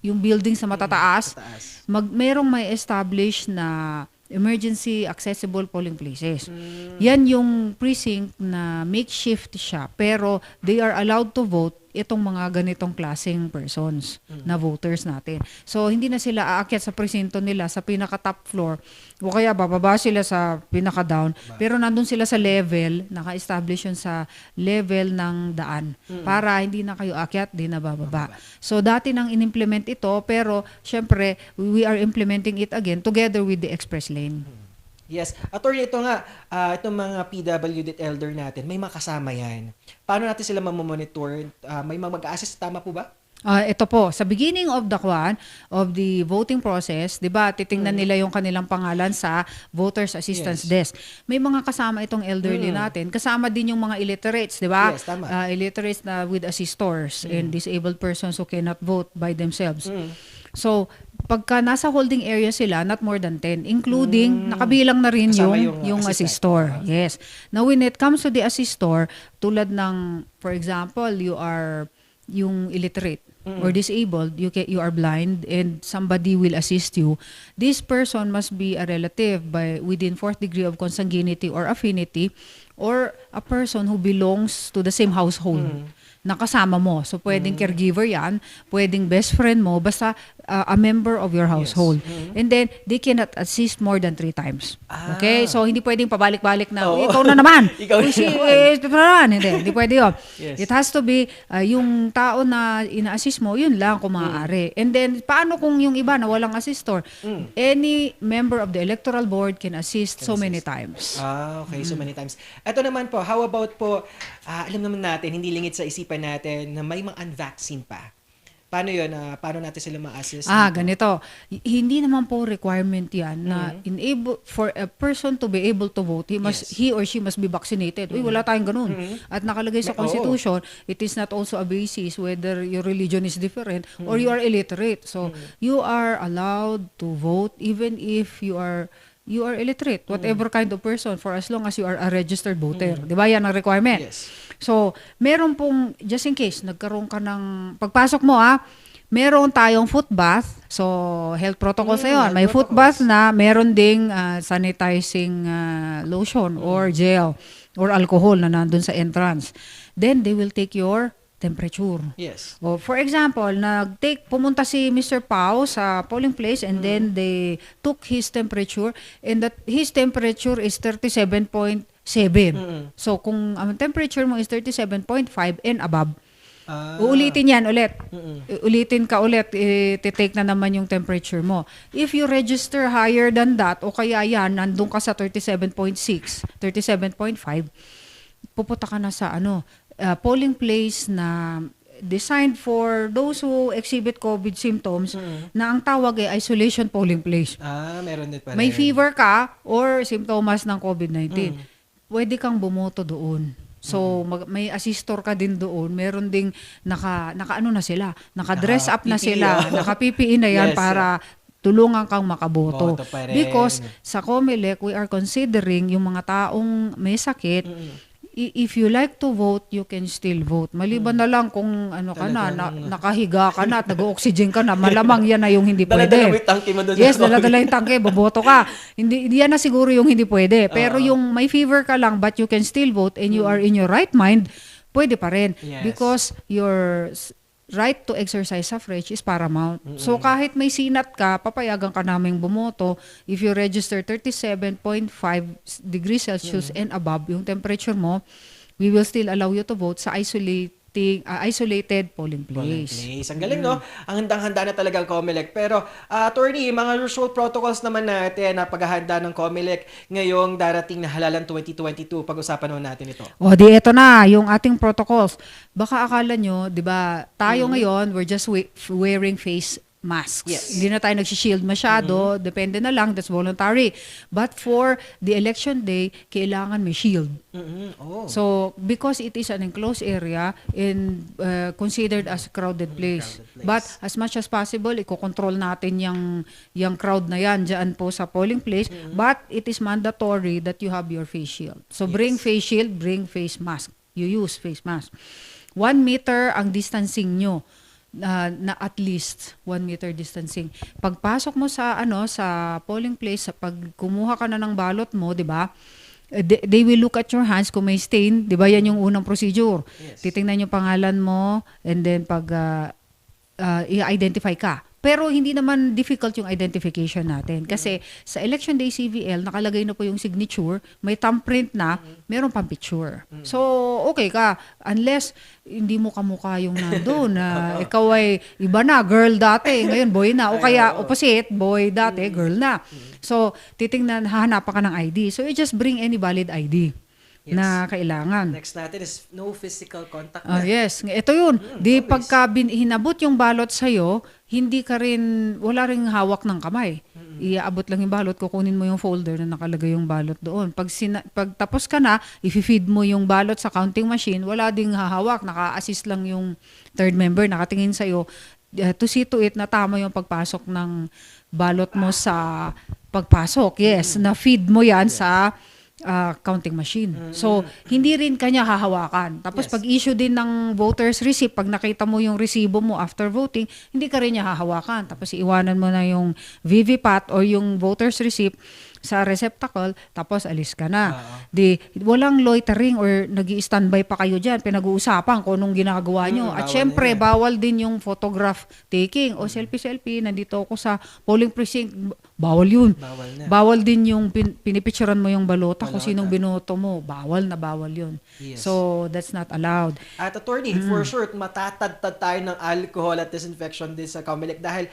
yung building sa matataas, merong may establish na emergency accessible polling places. Yan yung precinct na makeshift siya, pero they are allowed to vote itong mga ganitong klaseng persons na voters natin. So, hindi na sila aakyat sa presinto nila sa pinaka-top floor o kaya bababa sila sa pinaka-down. Pero nandun sila sa level, naka-establish yun sa level ng daan para hindi na kayo aakyat, di na bababa. So, dati nang in-implement ito, pero syempre, we are implementing it again together with the express lane. Yes. Attorney, ito nga, itong mga PWD at elder natin, may makasama yan. Paano natin sila mamamonitor? May mga mag-assist, tama po ba? Ito po, sa beginning of the voting process, 'di ba, titingnan nila yung kanilang pangalan sa voters assistance desk. May mga kasama itong elderly natin, kasama din yung mga illiterates, 'di ba? Yes, tama. Illiterates na with assistors and disabled persons who cannot vote by themselves. So, pagka nasa holding area sila, not more than 10, including nakabilang na rin Kasama yung assistant. assistor. Yes. Now, when it comes to the assistor, tulad ng, for example, you are yung illiterate or disabled, you are blind and somebody will assist you. This person must be a relative by within 4th degree of consanguinity or affinity, or a person who belongs to the same household na kasama mo. So, pwedeng caregiver yan, pwedeng best friend mo, basta a member of your household. And then, they cannot assist more than 3 times. Okay? So, hindi pwedeng pabalik-balik na, ikaw na naman. Ikaw na naman. Hindi pwede yun. Yes. It has to be, yung tao na ina-assist mo, yun lang kung maaari. And then, paano kung yung iba na walang assistor? Any member of the electoral board can assist so many times. Okay, so many times. Ito naman po, how about po, alam naman natin, hindi lingid sa isipan natin na may mga unvaccine pa. Paano yun? Paano natin sila ma-assist? Ganito. Hindi naman po requirement yan na for a person to be able to vote, he or she must be vaccinated. Uy, wala tayong ganun. At nakalagay sa Constitution, it is not also a basis whether your religion is different or you are illiterate. So, you are allowed to vote even if you are illiterate, whatever kind of person, for as long as you are a registered voter. Di ba yan ang requirement? Yes. So, meron pong, just in case, nagkaroon ka ng, pagpasok mo meron tayong foot bath. So, health protocols na yun. May foot bath na meron ding sanitizing lotion or gel or alcohol na nandun sa entrance. Then, they will take your temperature. Yes. O, for example, pumunta si Mr. Pao sa polling place and then they took his temperature and that his temperature is 37.7. So, kung ang temperature mo is 37.5 and above, uulitin yan ulit. Ulitin ka ulit, i-take na naman yung temperature mo. If you register higher than that, o kaya yan, nandun ka sa 37.6, 37.5, pupunta ka na sa polling place na designed for those who exhibit COVID symptoms na ang tawag ay isolation polling place. Meron din pala. May fever ka or symptoms ng COVID-19. Pwede kang bumoto doon. So, may assistor ka din doon. Meron ding naka-ano na sila. Naka-dress up na sila. Naka-PPE na yan para tulungan kang makaboto. Boto pa rin. Because sa COMELEC, we are considering yung mga taong may sakit, if you like to vote, you can still vote. Maliban na lang kung ano ka na, nakahiga ka na at nag-oxygen ka na, malamang yan na yung hindi Dala-dala mo pwede. yung tangke mo doon Yes, sa dala-dala yung tangke, boboto ka. Hindi yan na siguro yung hindi pwede. Pero yung may fever ka lang but you can still vote and you are in your right mind, pwede pa rin. Yes. Because your right to exercise suffrage is paramount. So kahit may sinat ka, papayagan ka naming bumoto if you register 37.5 degrees Celsius and above yung temperature mo, we will still allow you to vote sa isolated polling place. Ang galing, no? Ang handang-handa na talaga ang COMELEC. Pero, attorney, mga usual protocols naman natin na paghahanda ng COMELEC ngayong darating na halalan 2022. Pag-usapan naman natin ito. O di eto na yung ating protocols. Baka akala nyo, 'di ba, tayo ngayon we're just wearing face masks. Yes. Hindi na tayo nag-shield masyado, depende na lang, that's voluntary. But for the election day, kailangan may shield. Oh. So, because it is an enclosed area and considered as crowded place. But as much as possible, iko-control natin yung crowd na yan dyan po sa polling place. But it is mandatory that you have your face shield. So, bring face shield, bring face mask. You use face mask. 1 meter ang distancing nyo. Na at least 1 meter distancing. Pagpasok mo sa sa polling place, sa pag kumuha ka na ng balot mo, 'di ba? They will look at your hands kung may stain, 'di ba? Yan yung unang procedure. Yes. Titingnan yung pangalan mo and then pag i-identify ka. Pero hindi naman difficult yung identification natin kasi sa Election Day CVL nakalagay na po yung signature, may thumbprint na, meron pang picture. So, okay ka unless hindi mo kamukha yung nandoon na ikaw ay iba na, girl dati, ngayon boy na, o kaya opposite, boy dati, girl na. So, titingnan, hahanapan ka ng ID. So, you just bring any valid ID. Na kailangan. Next natin is no physical contact. Yes, ito yun. Di pagka hinabot yung balot sa'yo, hindi ka rin, wala ring hawak ng kamay. Iaabot lang yung balot, kukunin mo yung folder na nakalagay yung balot doon. Pag tapos ka na, i-feed mo yung balot sa counting machine, wala ding hahawak, naka-assist lang yung third member, nakatingin sa'yo, to see to it na tama yung pagpasok ng balot mo sa pagpasok. Yes, na-feed mo yan sa counting machine. So, hindi rin kanya hahawakan. Tapos, pag-issue din ng voter's receipt, pag nakita mo yung resibo mo after voting, hindi ka rin niya hahawakan. Tapos, iwanan mo na yung VVPAT or yung voter's receipt sa receptacle, tapos alis ka na. Walang loitering or nag-i-standby pa kayo dyan. Pinag-uusapan kung anong ginagawa nyo. At syempre, bawal din yung photograph taking o selfie-selfie. Nandito ako sa polling precinct. Bawal yun. Bawal din yung pinipicturean mo yung balota kung sinong binoto mo. Bawal na bawal yun. Yes. So, that's not allowed. At attorney, for sure, matatadtad tayo ng alcohol at disinfection din sa COMELEC dahil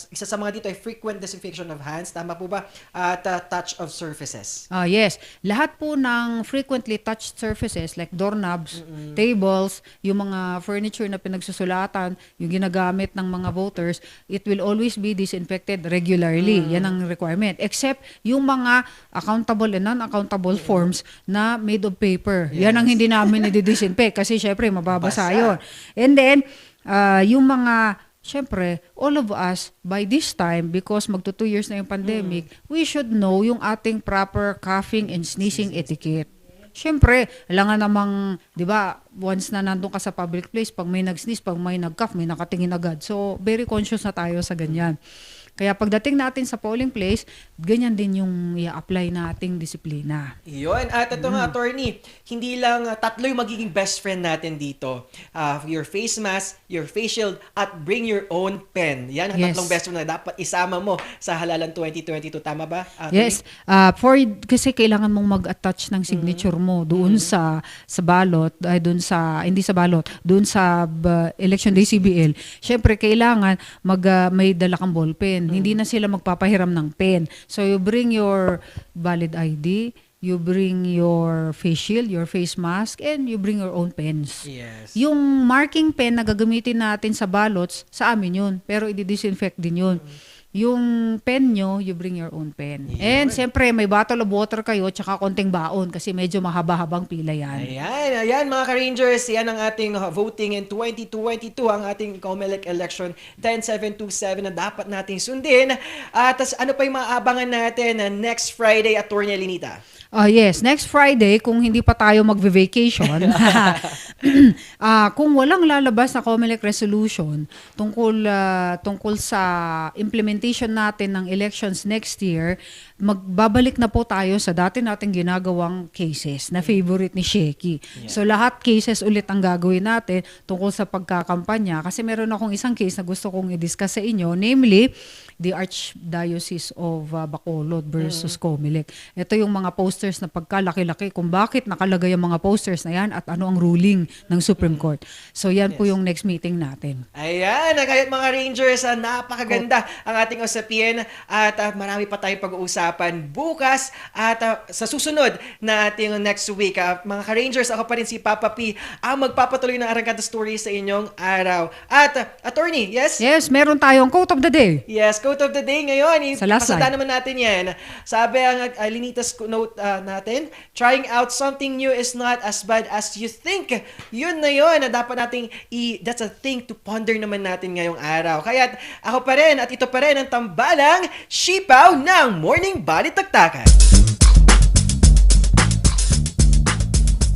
isa sa mga dito ay frequent disinfection of hands. Tama po ba? At touch of surfaces. Yes. Lahat po ng frequently touched surfaces like doorknobs, tables, yung mga furniture na pinagsusulatan, yung ginagamit ng mga voters, it will always be disinfected regularly. Yan ang requirement. Except yung mga accountable and non-accountable forms na made of paper. Yan ang hindi namin i-disinfect kasi syempre mababasa yun. And then, yung mga syempre, all of us, by this time, because magto 2 years na yung pandemic, we should know yung ating proper coughing and sneezing etiquette. Syempre, alangan namang, di ba, once na nandun ka sa public place, pag may nag-sneeze, pag may nag-cough, may nakatingin agad. So, very conscious na tayo sa ganyan. Kaya pagdating natin sa polling place, ganyan din yung i-apply nating disiplina. Yun. At ito nga, attorney, hindi lang tatlo yung magiging best friend natin dito. Your face mask, your face shield, at bring your own pen. Yan ang tatlong best friend na dapat isama mo sa halalan 2022. Tama ba, attorney? Yes. Kasi kailangan mong mag-attach ng signature mo doon sa balot, hindi sa balot, doon sa Election Day CBL. Syempre, kailangan may dala kang ballpen. Hindi na sila magpapahiram ng pen. So, you bring your valid ID, you bring your face shield, your face mask, and you bring your own pens. Yes. Yung marking pen na gagamitin natin sa ballots, sa amin yun. Pero i-disinfect din yun. Yung pen nyo, you bring your own pen. And siyempre, may bottle of water kayo tsaka konting baon kasi medyo mahaba-habang pila yan. Ayan mga ka-Rangers, yan ang ating voting in 2022, ang ating COMELEC election 10727 na dapat nating sundin. At ano pa yung maabangan natin next Friday, Attorney Alinita? Yes, next Friday, kung hindi pa tayo magve-vacation, kung walang lalabas na COMELEC resolution tungkol sa implementation natin ng elections next year, magbabalik na po tayo sa dati nating ginagawang cases na favorite ni Sheki. So lahat cases ulit ang gagawin natin tungkol sa pagkakampanya kasi meron akong isang case na gusto kong i-discuss sa inyo, namely the Archdiocese of Bacolod versus COMELEC. Ito yung mga posters na pagkalaki-laki kung bakit nakalagay ang mga posters na yan at ano ang ruling ng Supreme Court. So yan po yung next meeting natin. Ayan, kahit mga Rangers, napakaganda ang ating usapin at marami pa tayong pag-uusapan bukas at sa susunod na ating next week. Mga ka-Rangers, ako pa rin si Papa P ang magpapatuloy ng Arangkada Story sa inyong araw. At attorney, yes? Yes, meron tayong quote of the day. Yes, quote of the day ngayon. Sa last Pasada slide. naman natin yan. Sabi ang Linitas note natin, trying out something new is not as bad as you think. Yun na yun na dapat nating that's a thing to ponder naman natin ngayong araw. Kaya ako pa rin at ito pa rin ang tambalang sipaw ng Morning Balitaktakan.